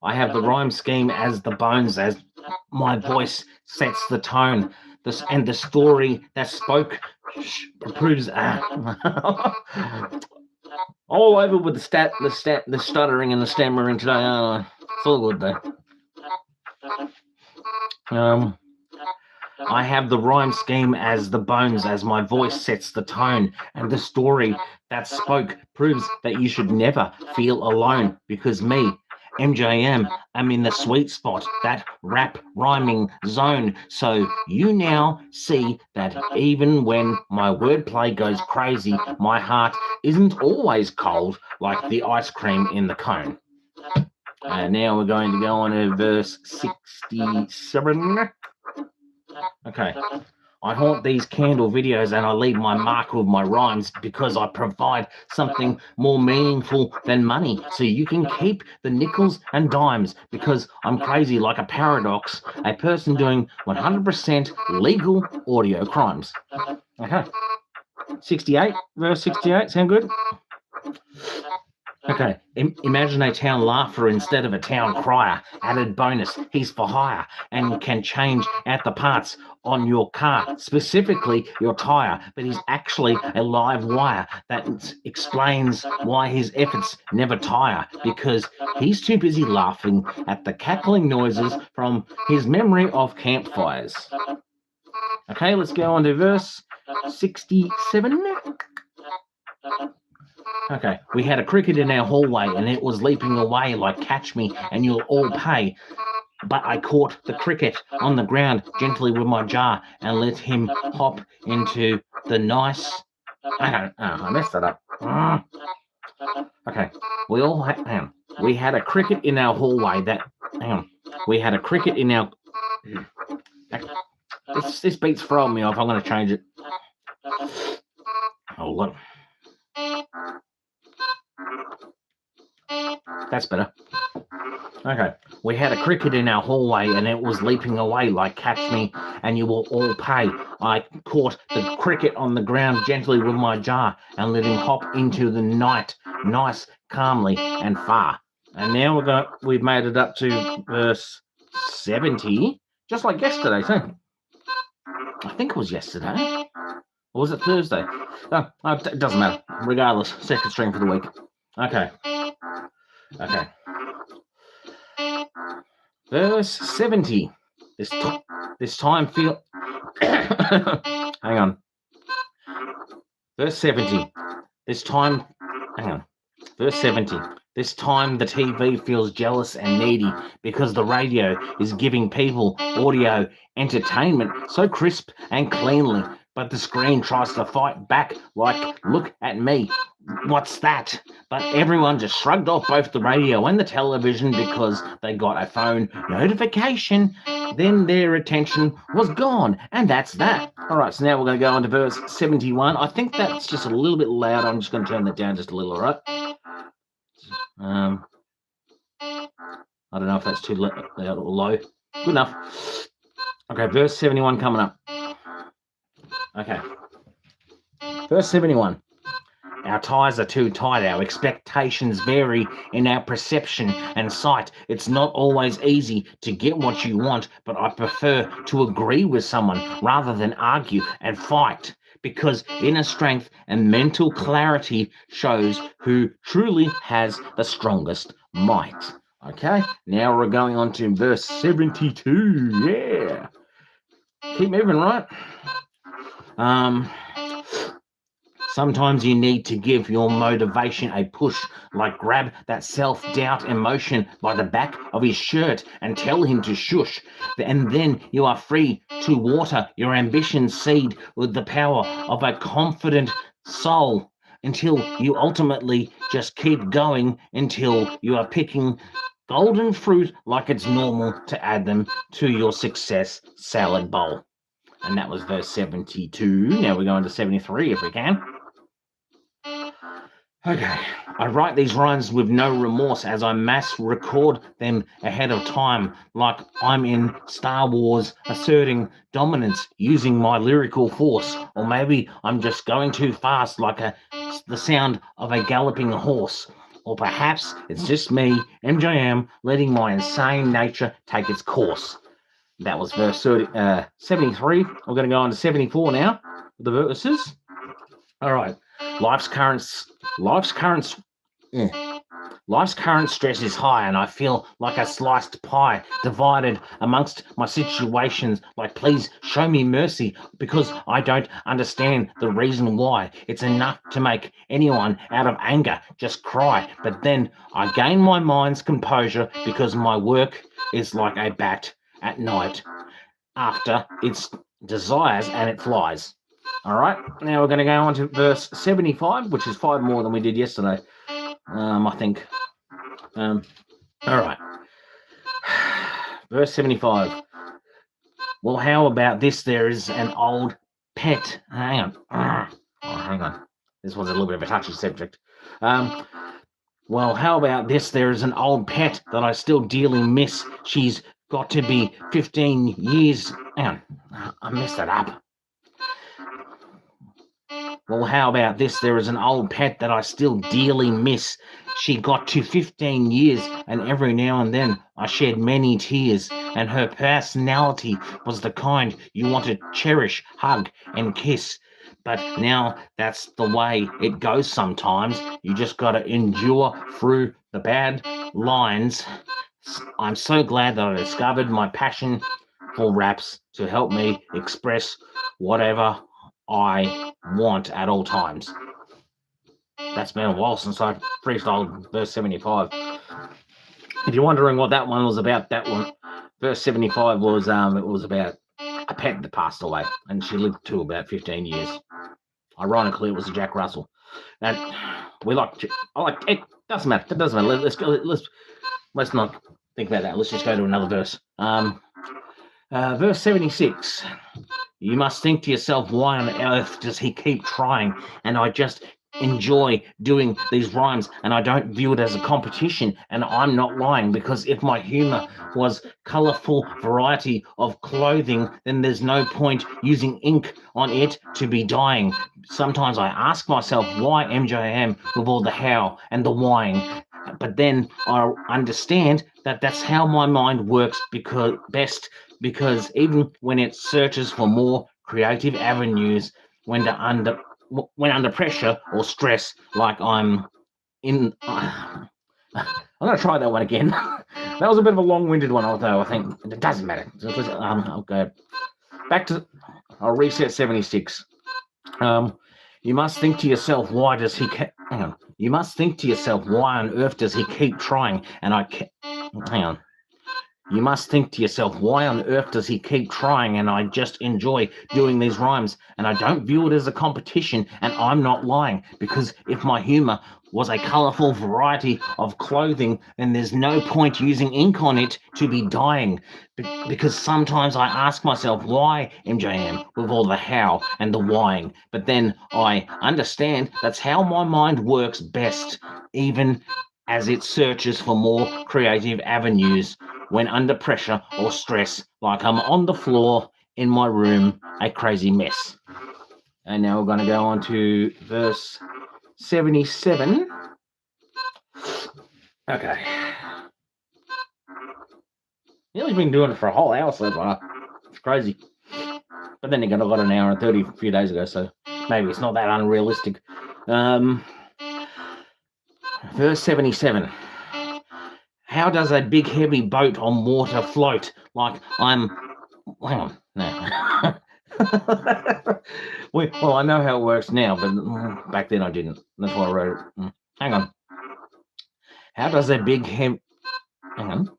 I have the rhyme scheme as the bones as my voice sets the tone. And the story that spoke proves all over with the stuttering and the stammering today. It's all good though. I have the rhyme scheme as the bones as my voice sets the tone, and the story that spoke proves that you should never feel alone because me, MJM, I'm in the sweet spot, that rap rhyming zone. So you now see that even when my wordplay goes crazy, my heart isn't always cold like the ice cream in the cone. And now we're going to go on to verse 67. Okay. I haunt these candle videos and I leave my mark with my rhymes because I provide something more meaningful than money. So you can keep the nickels and dimes because I'm crazy like a paradox, a person doing 100% legal audio crimes. Okay. 68, verse 68, sound good? Okay, imagine a town laugher instead of a town crier. Added bonus, he's for hire and can change out the parts on your car, specifically your tire, but he's actually a live wire. That explains why his efforts never tire, because he's too busy laughing at the cackling noises from his memory of campfires. Okay, let's go on to verse 67. Okay, we had a cricket in our hallway and it was leaping away like catch me and you'll all pay. But I caught the cricket on the ground gently with my jar and let him hop into the nice... I messed that up. Okay, we had a cricket in our hallway that... We had a cricket in our... This beat's throwing me off. I'm going to change it. Oh, look. That's better. Okay, we had a cricket in our hallway and it was leaping away like catch me and you will all pay. I caught the cricket on the ground gently with my jar and let him hop into the night, nice, calmly and far. And now we've made it up to verse 70, just like yesterday too. I think it was yesterday. Or was it Thursday? No, it doesn't matter. Regardless, second stream for the week. Okay. Verse 70. This time feel... Hang on. Verse 70. Verse 70. This time the TV feels jealous and needy because the radio is giving people audio entertainment so crisp and cleanly. But the screen tries to fight back like, look at me, what's that? But everyone just shrugged off both the radio and the television because they got a phone notification. Then their attention was gone, and that's that. All right, so now we're going to go on to verse 71. I think that's just a little bit loud. I'm just going to turn that down just a little, all right? I don't know if that's too loud or low. Good enough. Okay, verse 71 coming up. Okay. Verse 71. Our ties are too tight. Our expectations vary in our perception and sight. It's not always easy to get what you want, but I prefer to agree with someone rather than argue and fight, because inner strength and mental clarity shows who truly has the strongest might. Okay, now we're going on to verse 72. Yeah. Keep moving, right? Sometimes you need to give your motivation a push, like grab that self-doubt emotion by the back of his shirt and tell him to shush. And then you are free to water your ambition seed with the power of a confident soul until you ultimately just keep going until you are picking golden fruit like it's normal to add them to your success salad bowl. And that was verse 72. Now we're going to 73 if we can. Okay, I write these rhymes with no remorse as I mass record them ahead of time, like I'm in Star Wars asserting dominance using my lyrical force, or maybe I'm just going too fast like the sound of a galloping horse. Or perhaps it's just me, MJM, letting my insane nature take its course. That was verse 73. We're going to go on to 74 now, the verses. All right. Life's current stress is high, and I feel like a sliced pie divided amongst my situations. Like, please show me mercy, because I don't understand the reason why. It's enough to make anyone out of anger just cry. But then I gain my mind's composure because my work is like a bat at night after its desires and it flies. All right, now we're going to go on to verse 75, which is 5 more than we did yesterday, I think. All right. Verse 75. Well, how about this? There is an old pet. Hang on. This was a little bit of a touchy subject. Well, how about this? There is an old pet that I still dearly miss. She's got to be 15 years. Hang on. I messed that up. Well, how about this? There is an old pet that I still dearly miss. She got to 15 years, and every now and then I shed many tears, and her personality was the kind you want to cherish, hug, and kiss. But now that's the way it goes sometimes. You just got to endure through the bad lines. I'm so glad that I discovered my passion for raps to help me express whatever I want at all times. That's been a while since I freestyled verse 75. If you're wondering what that one was about, that one, verse 75 was it was about a pet that passed away, and she lived to about 15 years. Ironically, it was a Jack Russell, and I like it. Doesn't matter. It doesn't matter. Let's not think about that. Let's just go to another verse. Verse 76. You must think to yourself, why on earth does he keep trying? And I just enjoy doing these rhymes, and I don't view it as a competition, and I'm not lying, because if my humor was colorful variety of clothing, then there's no point using ink on it to be dyeing. Sometimes I ask myself, why MJM with all the how and the whying? But then I understand that that's how my mind works because even when it searches for more creative avenues, when under pressure or stress, like I'm in. I'm going to try that one again. That was a bit of a long-winded one, although I think it doesn't matter. I'll go back to. I'll reset 76. You must think to yourself, why does he? Hang on. You must think to yourself, why on earth does he keep trying? And hang on. You must think to yourself, why on earth does he keep trying? And I just enjoy doing these rhymes, and I don't view it as a competition, and I'm not lying, because if my humor was a colorful variety of clothing, then there's no point using ink on it to be dyeing, because sometimes I ask myself, why MJM with all the how and the whying? But then I understand that's how my mind works best, even as it searches for more creative avenues when under pressure or stress, like I'm on the floor in my room, a crazy mess. And now we're going to go on to verse 77. Okay. Nearly been doing it for a whole hour so far. It's crazy. But then again, I got an hour and 30 a few days ago, so maybe it's not that unrealistic. Verse 77. How does a big heavy boat on water float? Like I'm... Hang on. No. Well, I know how it works now, but back then I didn't. That's why I wrote it. Hang on. How does a big heavy... Hang on.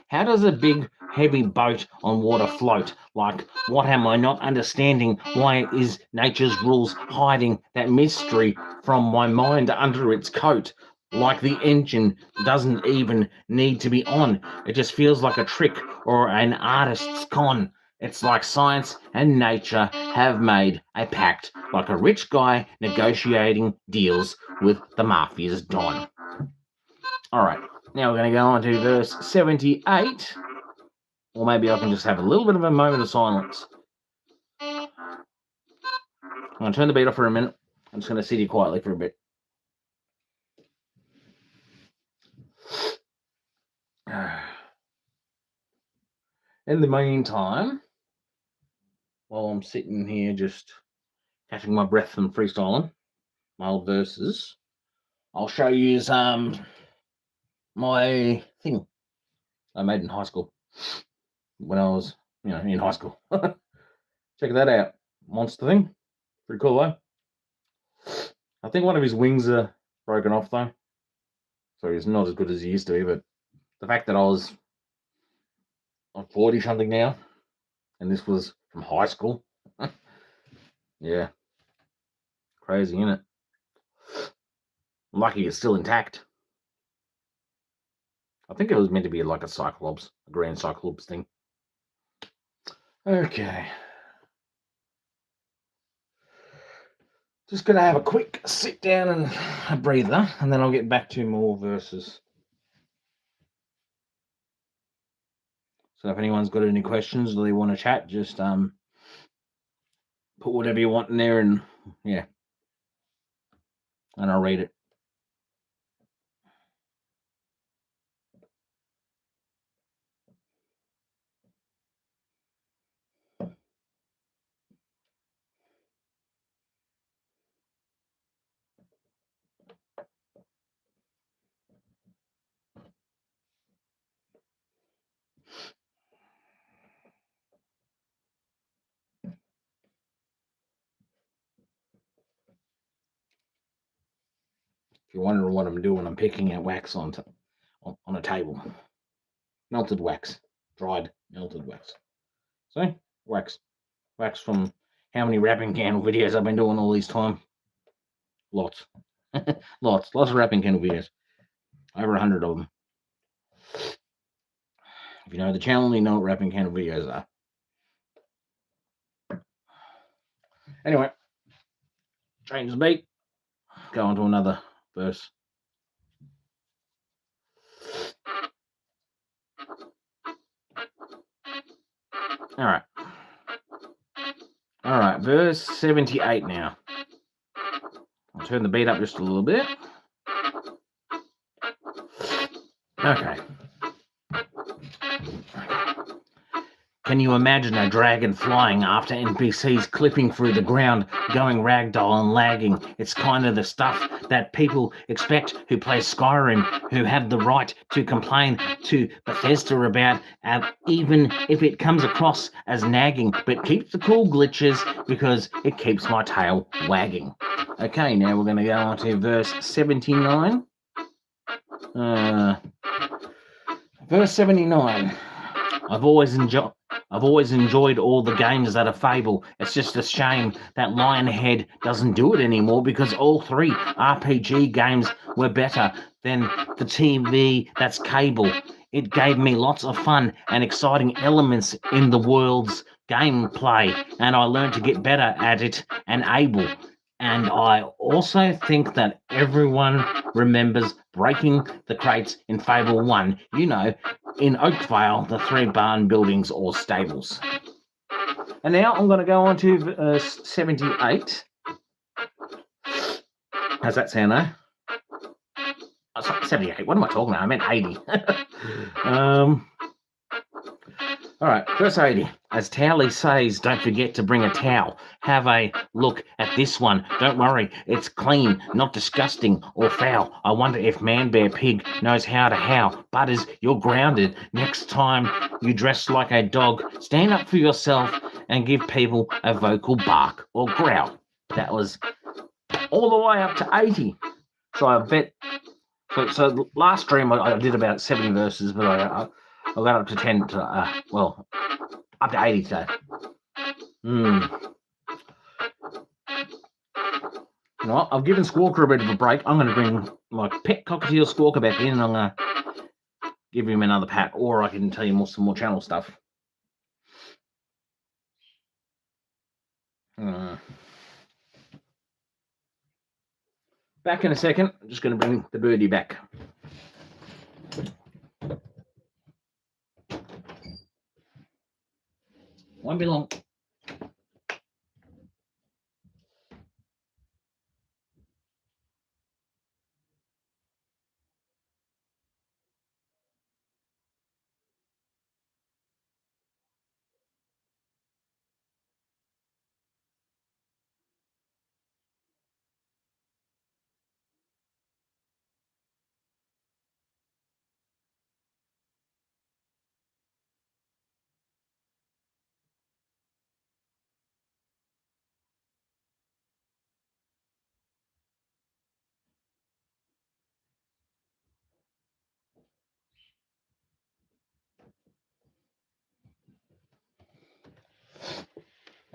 How does a big heavy boat on water float? Like, what am I not understanding? Why is nature's rules hiding that mystery from my mind under its coat? Like the engine doesn't even need to be on. It just feels like a trick or an artist's con. It's like science and nature have made a pact, like a rich guy negotiating deals with the mafia's don. All right, now we're going to go on to verse 78. Or maybe I can just have a little bit of a moment of silence. I'm going to turn the beat off for a minute. I'm just going to sit here quietly for a bit. In the meantime, while I'm sitting here just catching my breath and freestyling my old verses, I'll show you my thing I made in high school when I was, in high school. Check that out. Monster thing. Pretty cool, though. I think one of his wings are broken off, though. So he's not as good as he used to be, but the fact that I'm 40-something now, and this was from high school. Yeah. Crazy, isn't it? I'm lucky it's still intact. I think it was meant to be like a grand Cyclops thing. Okay. Just going to have a quick sit down and a breather, and then I'll get back to more verses. So if anyone's got any questions or they want to chat, just put whatever you want in there, and yeah, and I'll read it. If you're wondering what I'm doing, I'm picking out wax on a table. Melted wax. Dried melted wax. See? Wax. Wax from how many wrapping candle videos I've been doing all this time? Lots. Lots of wrapping candle videos. Over 100 of them. If you know the channel, you know what wrapping candle videos are. Anyway, change the beat. Go on to another verse. All right, verse 78 now. I'll turn the beat up just a little bit. Okay. Can you imagine a dragon flying after NPCs clipping through the ground, going ragdoll and lagging? It's kind of the stuff that people expect who play Skyrim, who have the right to complain to Bethesda about, even if it comes across as nagging, but keeps the cool glitches because it keeps my tail wagging. Okay, now we're going to go on to verse 79. Verse 79. I've always enjoyed all the games that are Fable. It's just a shame that Lionhead doesn't do it anymore, because all three RPG games were better than the TV that's cable. It gave me lots of fun and exciting elements in the world's gameplay, and I learned to get better at it and able. And I also think that everyone remembers breaking the crates in Fable 1. You know, in Oakvale, the 3 barn buildings or stables. And now I'm going to go on to verse 78. How's that sound, eh? Oh, sorry, 78. What am I talking about? I meant 80. All right, verse 80. As Towley says, don't forget to bring a towel. Have a look at this one. Don't worry, it's clean, not disgusting or foul. I wonder if Man Bear Pig knows how to howl. Butters, you're grounded. Next time you dress like a dog, stand up for yourself and give people a vocal bark or growl. That was all the way up to 80. So I bet. So last stream I did about 70 verses, but I got up to 10 to, up to 80 today. You know what? I've given Squawker a bit of a break. I'm going to bring my pet cockatiel Squawker back in, and I'm going to give him another pat, or I can tell you some more channel stuff. Back in a second. I'm just going to bring the birdie back. Won't be long.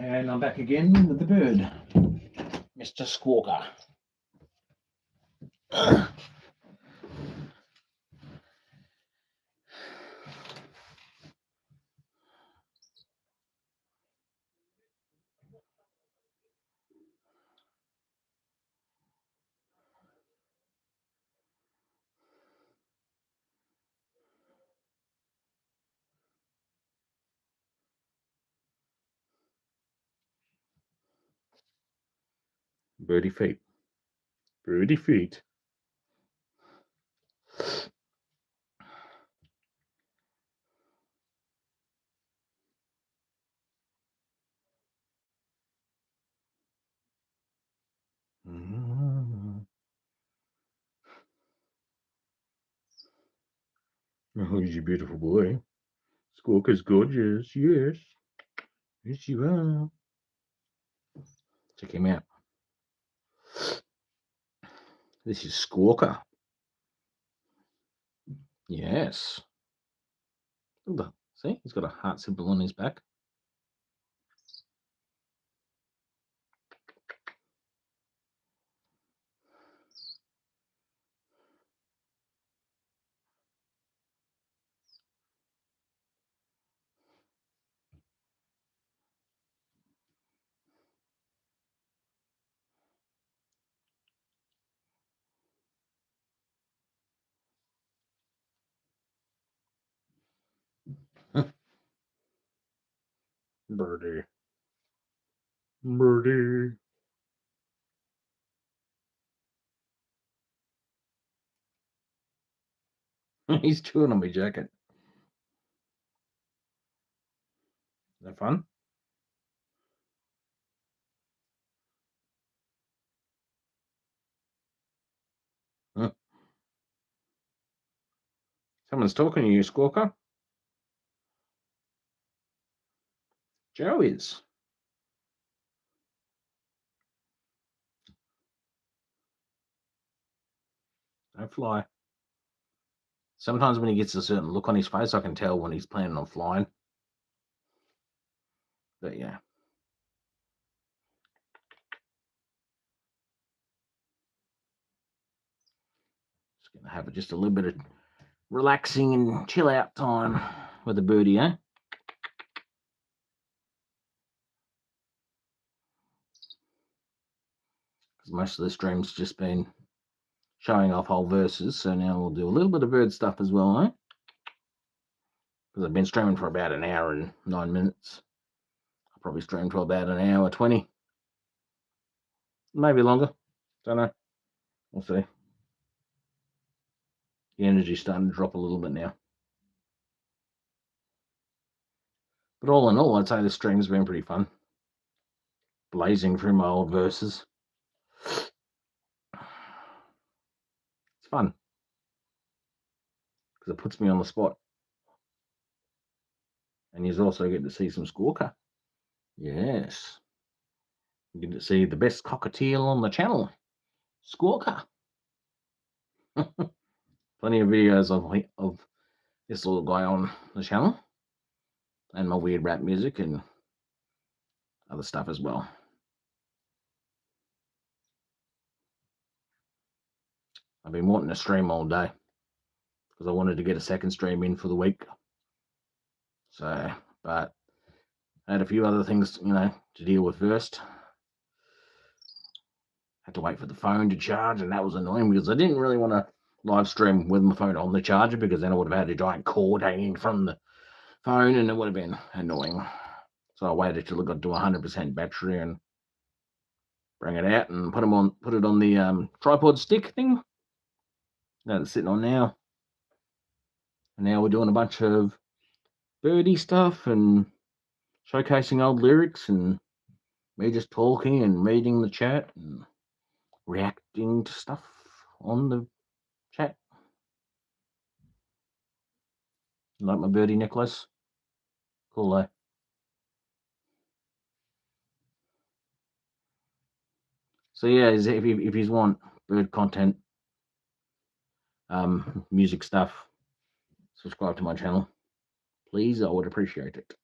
And I'm back again with the bird, Mr. Squawker. Birdie feet. Birdie feet. Oh, he's a beautiful boy. Squawker's gorgeous, yes. Yes, you are. Check him out. This is Squawker. Yes. Look, see, he's got a heart symbol on his back. Birdie. Birdie. He's chewing on my jacket. Is that fun? Huh. Someone's talking to you, Squawker. Joe is. Don't fly. Sometimes when he gets a certain look on his face, I can tell when he's planning on flying. But yeah. Just going to have just a little bit of relaxing and chill out time with the birdie, eh? Because most of the stream's just been showing off whole verses, so now we'll do a little bit of bird stuff as well, eh? Because I've been streaming for about an hour and 9 minutes. I'll probably stream for about an hour 20. Maybe longer. Don't know. We'll see. The energy's starting to drop a little bit now. But all in all, I'd say the stream's been pretty fun. Blazing through my old verses. It's fun. Because it puts me on the spot. And you also get to see some Squawka. Yes. You get to see the best cockatiel on the channel. Squawka. Plenty of videos of this little guy on the channel. And my weird rap music and other stuff as well. I've been wanting to stream all day because I wanted to get a second stream in for the week. So, but I had a few other things, to deal with first. Had to wait for the phone to charge, and that was annoying because I didn't really want to live stream with my phone on the charger because then I would have had a giant cord hanging from the phone and it would have been annoying. So I waited till it got to 100% battery and bring it out and put it on the tripod stick thing that it's sitting on now. And now we're doing a bunch of birdie stuff and showcasing old lyrics and me just talking and reading the chat and reacting to stuff on the chat. Like my birdie necklace. Cool, though. So yeah, if you want bird content, music stuff, subscribe to my channel. Please, I would appreciate it.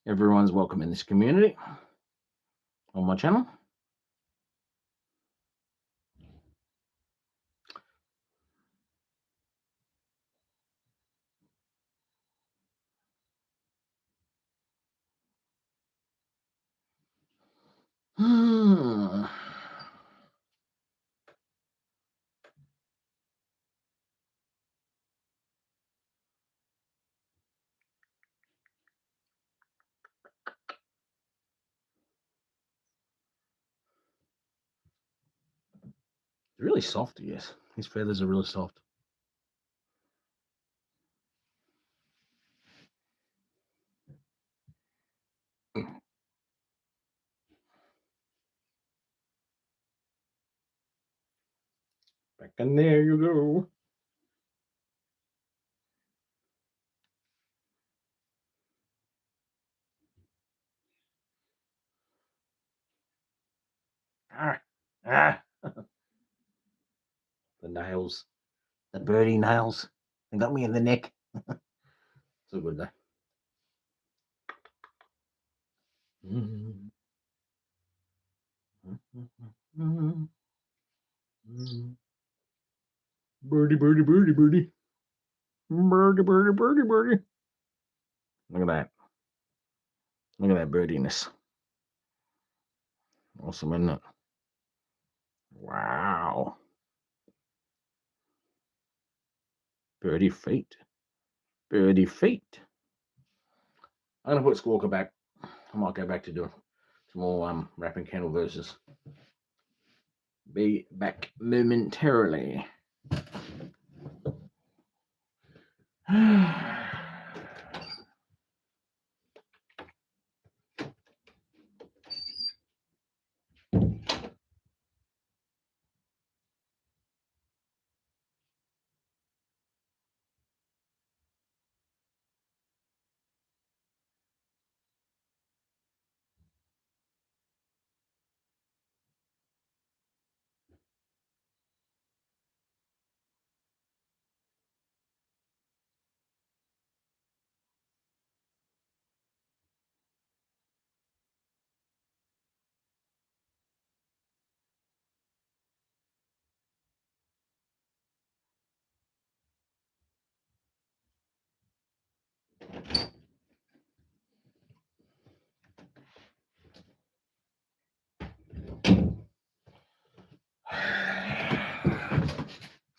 Everyone's welcome in this community on my channel. Really soft, yes. His feathers are really soft. Back in there you go. The nails, the birdie nails, they got me in the neck. So good though. Birdie, birdie, birdie, birdie. Birdie, birdie, birdie, birdie. Look at that. Look at that birdiness. Awesome, isn't it? Wow. Birdie feet. Birdie feet. I'm going to put Squawka back. I might go back to do some more rapping candle verses. Be back momentarily.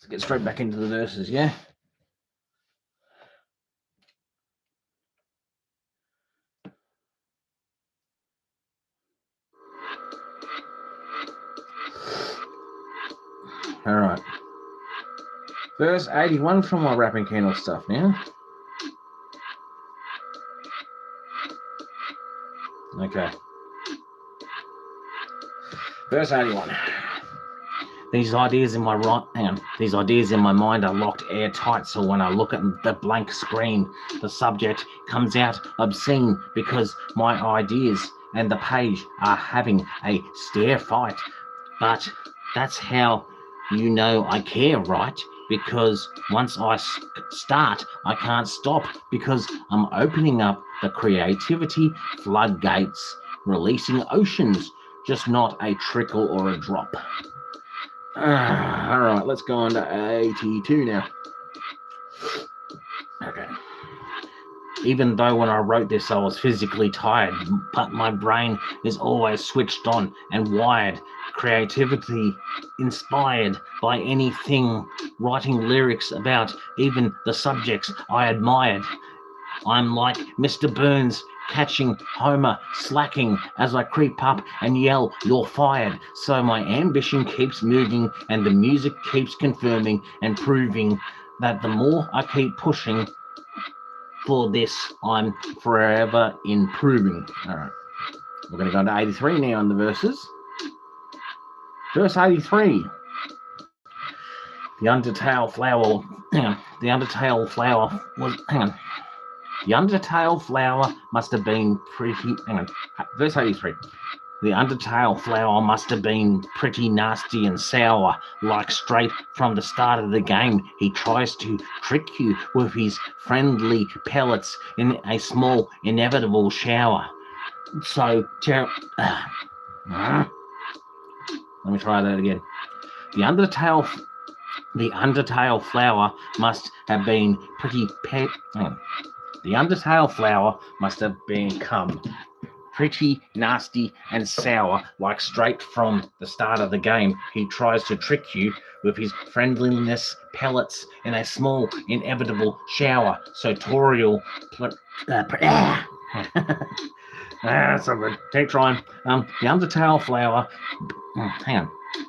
Let's get straight back into the verses, yeah? All right. Verse 81 from my Rapping Candle stuff now. Okay. Verse 81. These ideas in my mind are locked airtight, so when I look at the blank screen, the subject comes out obscene because my ideas and the page are having a stare fight. But that's how you know I care, right? Because once I start, I can't stop because I'm opening up the creativity floodgates, releasing oceans, just not a trickle or a drop. All right, let's go on to 82 now. Okay. Even though when I wrote this, I was physically tired, but my brain is always switched on and wired. Creativity inspired by anything, writing lyrics about even the subjects I admired. I'm like Mr. Burns catching Homer slacking as I creep up and yell, "You're fired." So my ambition keeps moving and the music keeps confirming and proving that the more I keep pushing for this, I'm forever improving. All right, we're going to go to 83 now in the verses. Verse 83. The undertale flower must have been pretty. Verse 83. The undertale flower must have been pretty nasty and sour, like straight from the start of the game. He tries to trick you with his friendly pellets in a small, inevitable shower. So, let me try that again. The undertale flower must have been The undertale flower must have become pretty nasty and sour, like straight from the start of the game. He tries to trick you with his friendliness pellets in a small, inevitable shower. Sartorial. That's so good. Keep trying. The undertale flower.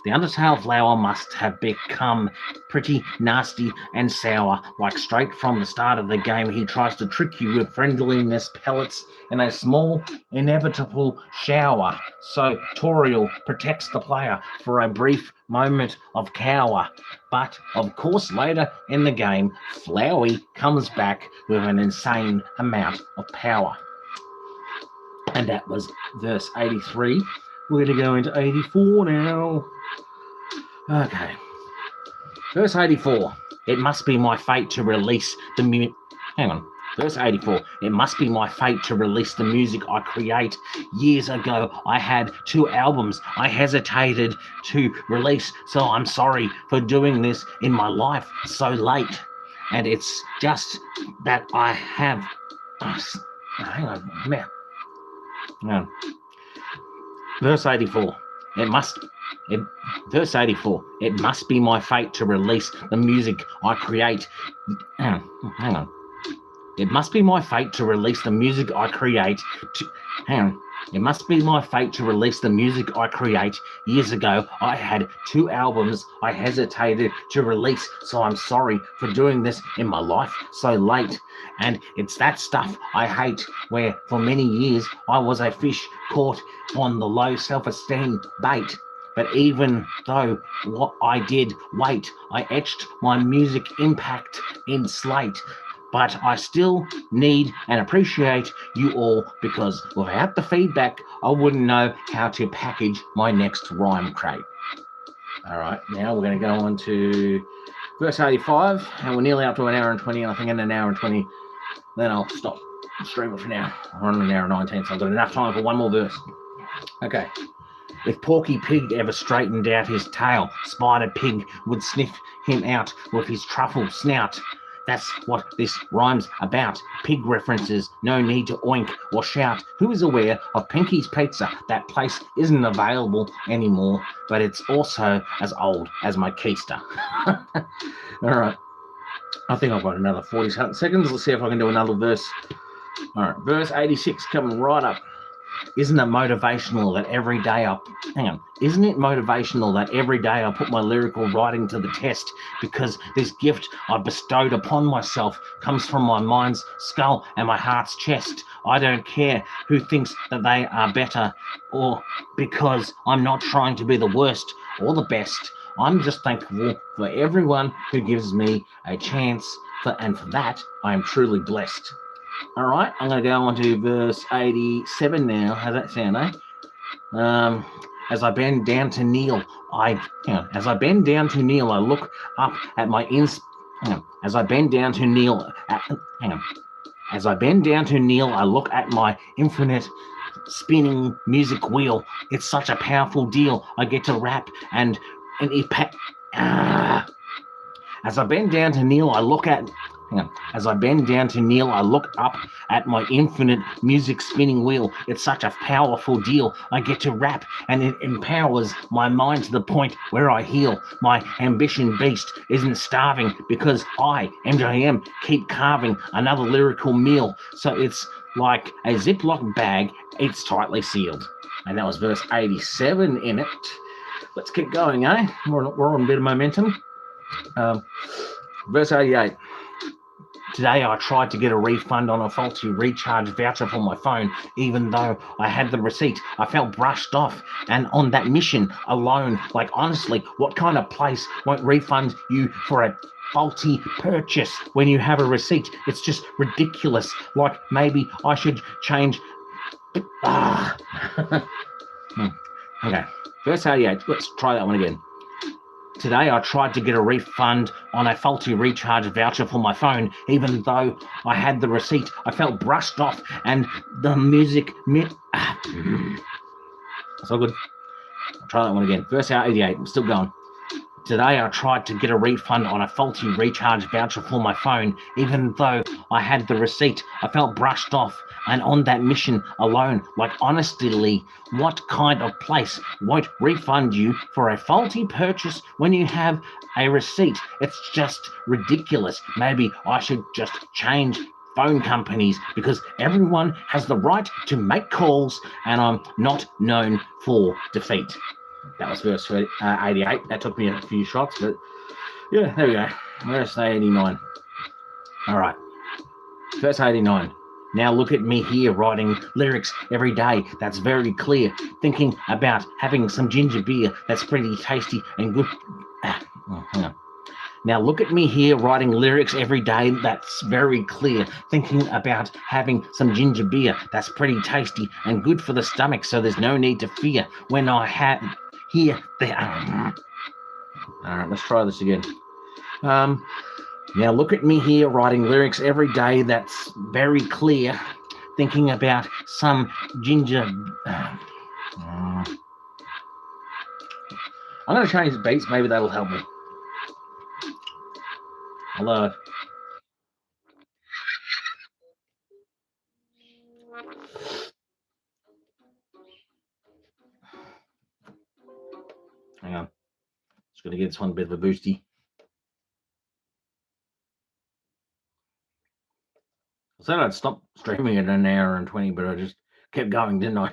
The undertale flower must have become pretty nasty and sour, like straight from the start of the game. He tries to trick you with friendliness pellets in a small, inevitable shower. So Toriel protects the player for a brief moment of cower. But, of course, later in the game, Flowey comes back with an insane amount of power. And that was verse 83. We're going to go into 84 now. Okay. Verse 84. It must be my fate to release the music. Hang on. Verse 84. It must be my fate to release the music I create. Years ago, I had 2 albums I hesitated to release, so I'm sorry for doing this in my life so late. And it's just that I have... hang on. Man. No. Verse 84. Verse 84. It must be my fate to release the music I create. Hang on. It must be my fate to release the music I create. It must be my fate to release the music I create. Years ago, I had 2 albums I hesitated to release, so I'm sorry for doing this in my life so late. And it's that stuff I hate, where for many years I was a fish caught on the low self-esteem bait. But even though what I did wait, I etched my music impact in slate. But I still need and appreciate you all, because without the feedback, I wouldn't know how to package my next rhyme crate. All right, now we're going to go on to verse 85, and we're nearly up to an hour and 20. I think in an hour and 20, then I'll stop streaming for now. We're on an hour and 19, so I've got enough time for one more verse. Okay. If Porky Pig ever straightened out his tail, Spider Pig would sniff him out with his truffle snout. That's what this rhyme's about. Pig references, no need to oink or shout. Who is aware of Pinky's Pizza? That place isn't available anymore, but it's also as old as my keister. All right. I think I've got another 40 seconds. Let's see if I can do another verse. All right. Verse 86 coming right up. Isn't it motivational that every day isn't it motivational that every day I put my lyrical writing to the test, because this gift I bestowed upon myself comes from my mind's skull and my heart's chest. I don't care who thinks that they are better, or because I'm not trying to be the worst or the best. I'm just thankful for everyone who gives me a chance, and for that I am truly blessed. All right, I'm going to go on to verse 87 now. How's that sound, eh? As I bend down to kneel, I look up at my As I bend down to kneel, I look at my infinite spinning music wheel. It's such a powerful deal. I get to rap and As I bend down to kneel, I look up at my infinite music spinning wheel. It's such a powerful deal. I get to rap, and it empowers my mind to the point where I heal. My ambition beast isn't starving, because I, MJM, keep carving another lyrical meal. So it's like a Ziploc bag, it's tightly sealed. And that was verse 87 in it. Let's keep going, eh? We're on a bit of momentum. Verse 88. Today I tried to get a refund on a faulty recharge voucher for my phone, even though I had the receipt. I felt brushed off, and on that mission alone, like honestly, what kind of place won't refund you for a faulty purchase when you have a receipt? It's just ridiculous. Like, maybe I should change. Okay, verse 88. Let's try that one again. Today I tried to get a refund on a faulty recharge voucher for my phone, even though I had the receipt. I felt brushed off, and the music... That's all good. I'll try that one again. Verse 88. I'm still going. Today I tried to get a refund on a faulty recharge voucher for my phone, even though I had the receipt. I felt brushed off, and on that mission alone, like honestly, what kind of place won't refund you for a faulty purchase when you have a receipt? It's just ridiculous. Maybe I should just change phone companies, because everyone has the right to make calls, and I'm not known for defeat. That was verse 88. That took me a few shots, but yeah, there we go. Verse 89. All right. Verse 89. Now look at me here writing lyrics every day. That's very clear. Thinking about having some ginger beer. That's pretty tasty and good. Hang on. Now look at me here writing lyrics every day. That's very clear. Thinking about having some ginger beer. That's pretty tasty and good for the stomach, so there's no need to fear when I have here. All right, let's try this again. Now look at me here writing lyrics every day. That's very clear. Thinking about some ginger... I'm going to change the beats. Maybe that'll help me. Hello. Hang on. Just going to get this one a bit of a boosty. I said I'd stop streaming at an hour and 20, but I just kept going, didn't I?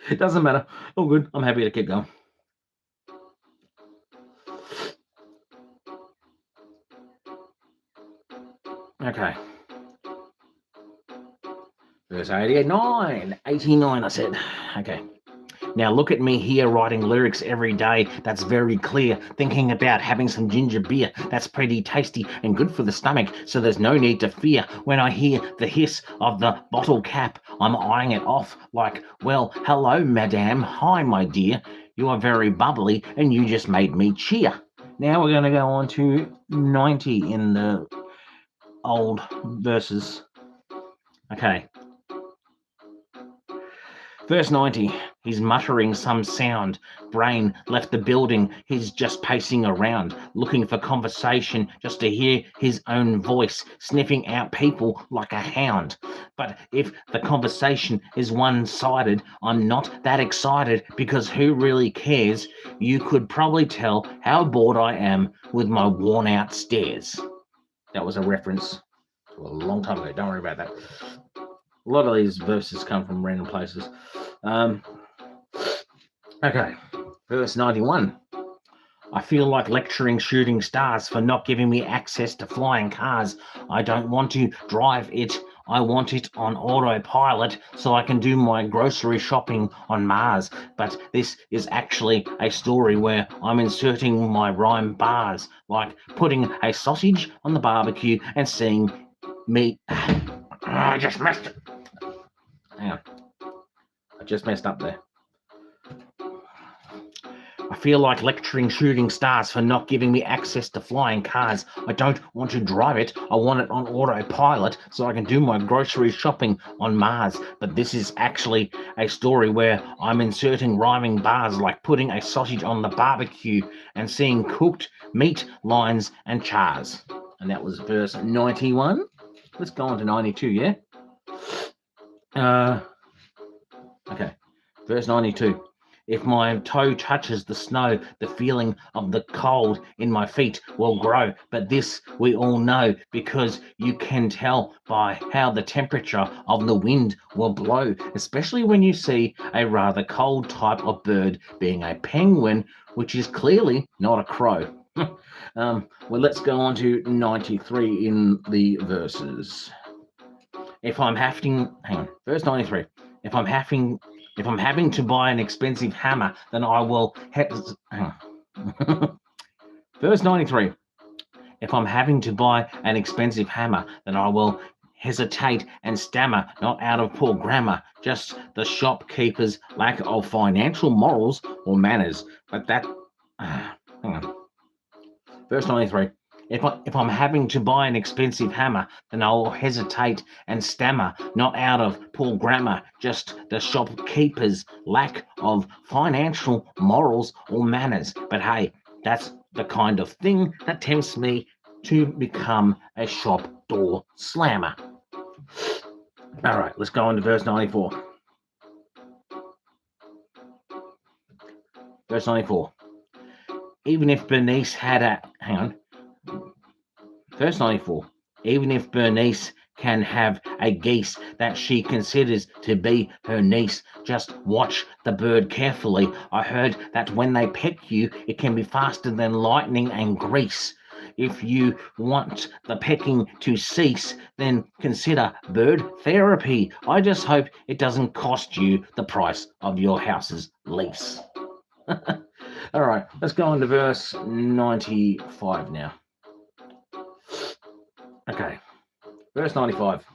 It doesn't matter. All good. I'm happy to keep going. Okay. Verse 89, I said. Okay. Now look at me here writing lyrics every day. That's very clear. Thinking about having some ginger beer. That's pretty tasty and good for the stomach, so there's no need to fear when I hear the hiss of the bottle cap. I'm eyeing it off like, well, hello, madame. Hi, my dear. You are very bubbly, and you just made me cheer. Now we're going to go on to 90 in the old verses. Okay. Verse 90, he's muttering some sound. Brain left the building. He's just pacing around, looking for conversation just to hear his own voice, sniffing out people like a hound. But if the conversation is one-sided, I'm not that excited, because who really cares? You could probably tell how bored I am with my worn-out stares. That was a reference to a long time ago. Don't worry about that. A lot of these verses come from random places. Okay, verse 91. I feel like lecturing shooting stars for not giving me access to flying cars. I don't want to drive it. I want it on autopilot so I can do my grocery shopping on Mars. But this is actually a story where I'm inserting my rhyme bars, like putting a sausage on the barbecue and seeing meat. I just messed it. Hang on. I just messed up there. I feel like lecturing shooting stars for not giving me access to flying cars. I don't want to drive it. I want it on autopilot so I can do my grocery shopping on Mars. But this is actually a story where I'm inserting rhyming bars like putting a sausage on the barbecue and seeing cooked meat lines and chars. And that was verse 91. Let's go on to 92, yeah? Okay, verse 92. If my toe touches the snow, the feeling of the cold in my feet will grow. But this we all know because you can tell by how the temperature of the wind will blow, especially when you see a rather cold type of bird being a penguin, which is clearly not a crow. Well, let's go on to 93 in the verses. If I'm having, hang on, verse 93. If I'm having to buy an expensive hammer, then I will verse 93. If I'm having to buy an expensive hammer, then I will hesitate and stammer, not out of poor grammar, just the shopkeeper's lack of financial morals or manners. But that, hang on. Verse 93. If I'm having to buy an expensive hammer, then I'll hesitate and stammer, not out of poor grammar, just the shopkeeper's lack of financial morals or manners. But hey, that's the kind of thing that tempts me to become a shop door slammer. All right, let's go on to verse 94. Verse 94. Even if Bernice had a... Hang on. Verse 94. Even if Bernice can have a geese that she considers to be her niece, just watch the bird carefully. I heard that when they peck you, it can be faster than lightning and grease. If you want the pecking to cease, then consider bird therapy. I just hope it doesn't cost you the price of your house's lease. All right, let's go on to verse 95 now. Okay, verse 95.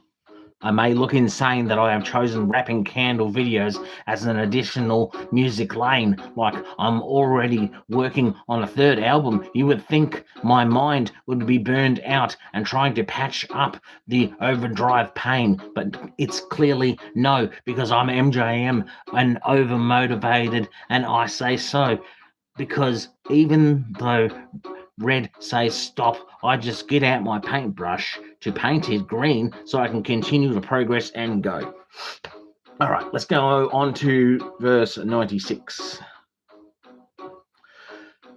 I may look insane that I have chosen rapping candle videos as an additional music lane, like I'm already working on a third album. You would think my mind would be burned out and trying to patch up the overdrive pain, but it's clearly no, because I'm MJM and overmotivated, and I say so. Because even though red says stop, I just get out my paintbrush to paint it green so I can continue to progress and go. All right, let's go on to verse 96.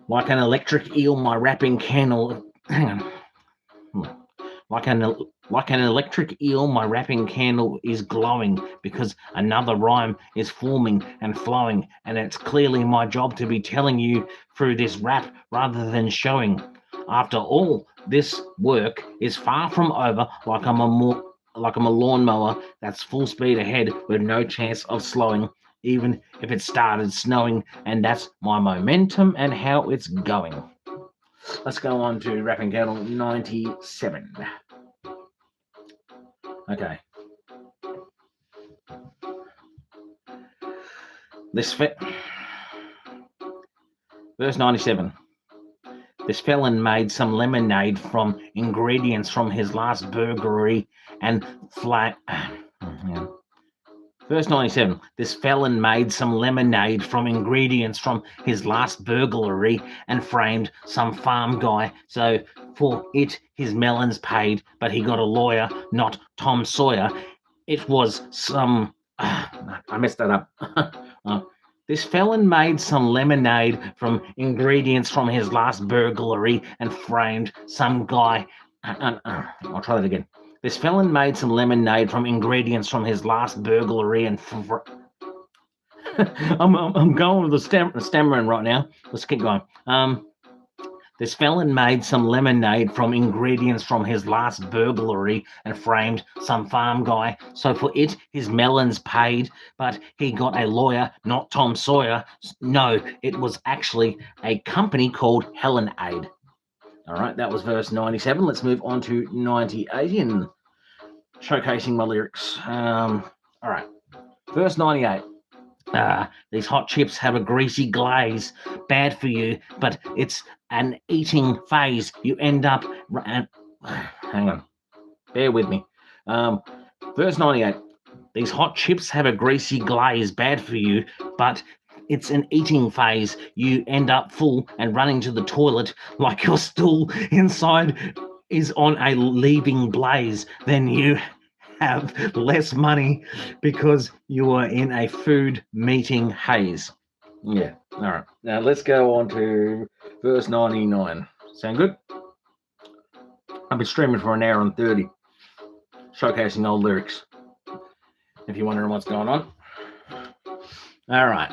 Like an electric eel, my rapping candle... Hang on. Like an electric eel, my rapping candle is glowing because another rhyme is forming and flowing, and it's clearly my job to be telling you through this rap rather than showing. After all, this work is far from over, like I'm a lawnmower that's full speed ahead with no chance of slowing, even if it started snowing, and that's my momentum and how it's going. Let's go on to Rapping Candle 97. Okay. Verse 97. This felon made some lemonade from ingredients from his last burglary and Verse 97. This felon made some lemonade from ingredients from his last burglary and framed some farm guy. So for it, his melons paid, but he got a lawyer, not Tom Sawyer. It was some... I messed that up. This felon made some lemonade from ingredients from his last burglary and framed some guy... I'll try that again. This felon made some lemonade from ingredients from his last burglary and I'm going with the stammering right now. Let's keep going. This felon made some lemonade from ingredients from his last burglary and framed some farm guy. So for it, his melons paid, but he got a lawyer, not Tom Sawyer. No, it was actually a company called Helen Aid. All right, that was verse 97. Let's move on to 98 in showcasing my lyrics. All right, verse 98. These hot chips have a greasy glaze, bad for you, but it's an eating phase. You end up. Hang on, bear with me. Verse 98. These hot chips have a greasy glaze, bad for you, but it's an eating phase. You end up full and running to the toilet like your stool inside is on a leaving blaze. Then you have less money because you are in a food meeting haze. Yeah, all right. Now let's go on to verse 99. Sound good? I've been streaming for an hour and 30, showcasing old lyrics, if you're wondering what's going on. All right.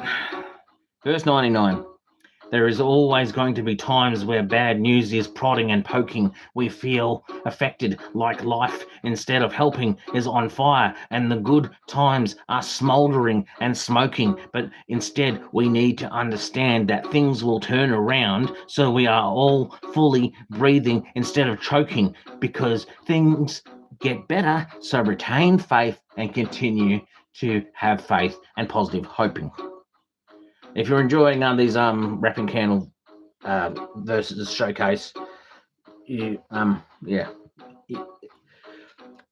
Verse 99. There is always going to be times where bad news is prodding and poking. We feel affected like life, instead of helping, is on fire, and the good times are smouldering and smoking. But instead, we need to understand that things will turn around, so we are all fully breathing instead of choking, because things get better. So retain faith and continue to have faith and positive hoping. If you're enjoying these Rapping Candle versus showcase, you yeah.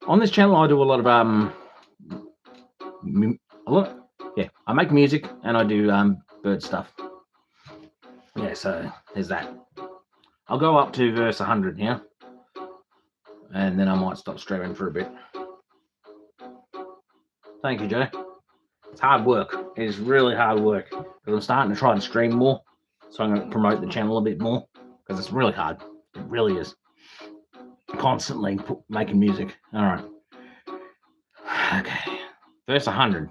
On this channel, I do a lot of I make music and I do bird stuff. Yeah, so there's that. I'll go up to verse 100 here, and then I might stop streaming for a bit. Thank you, Joe. It's hard work. It is really hard work because I'm starting to try to stream more, so I'm going to promote the channel a bit more because it's really hard. It really is. Constantly making music. All right. Okay. Verse 100.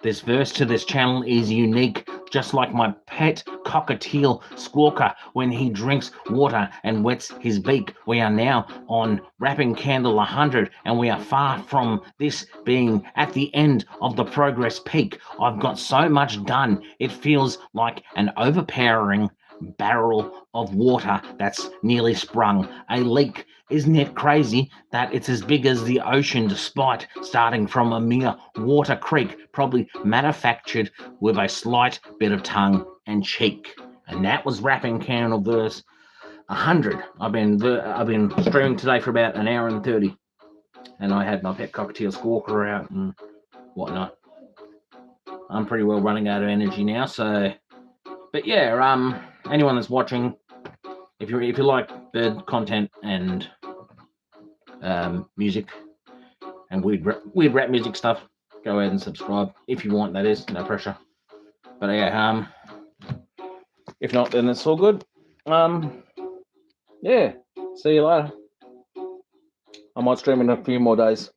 This verse to this channel is unique, just like my pet cockatiel Squawker when he drinks water and wets his beak. We are now on Rapping Candle 100, and we are far from this being at the end of the progress peak. I've got so much done, it feels like an overpowering barrel of water that's nearly sprung a leak. Isn't it crazy that it's as big as the ocean, despite starting from a mere water creek, probably manufactured with a slight bit of tongue and cheek? And that was Rapping Candle verse 100. I've been streaming today for about an hour and 30, and I had my pet cockatiel Squawker out and whatnot. I'm pretty well running out of energy now, so. But yeah, anyone that's watching, if you like bird content and music and weird rap music stuff, go ahead and subscribe if you want. That is, no pressure. But yeah, if not, then it's all good. Yeah, see you later. I might stream in a few more days.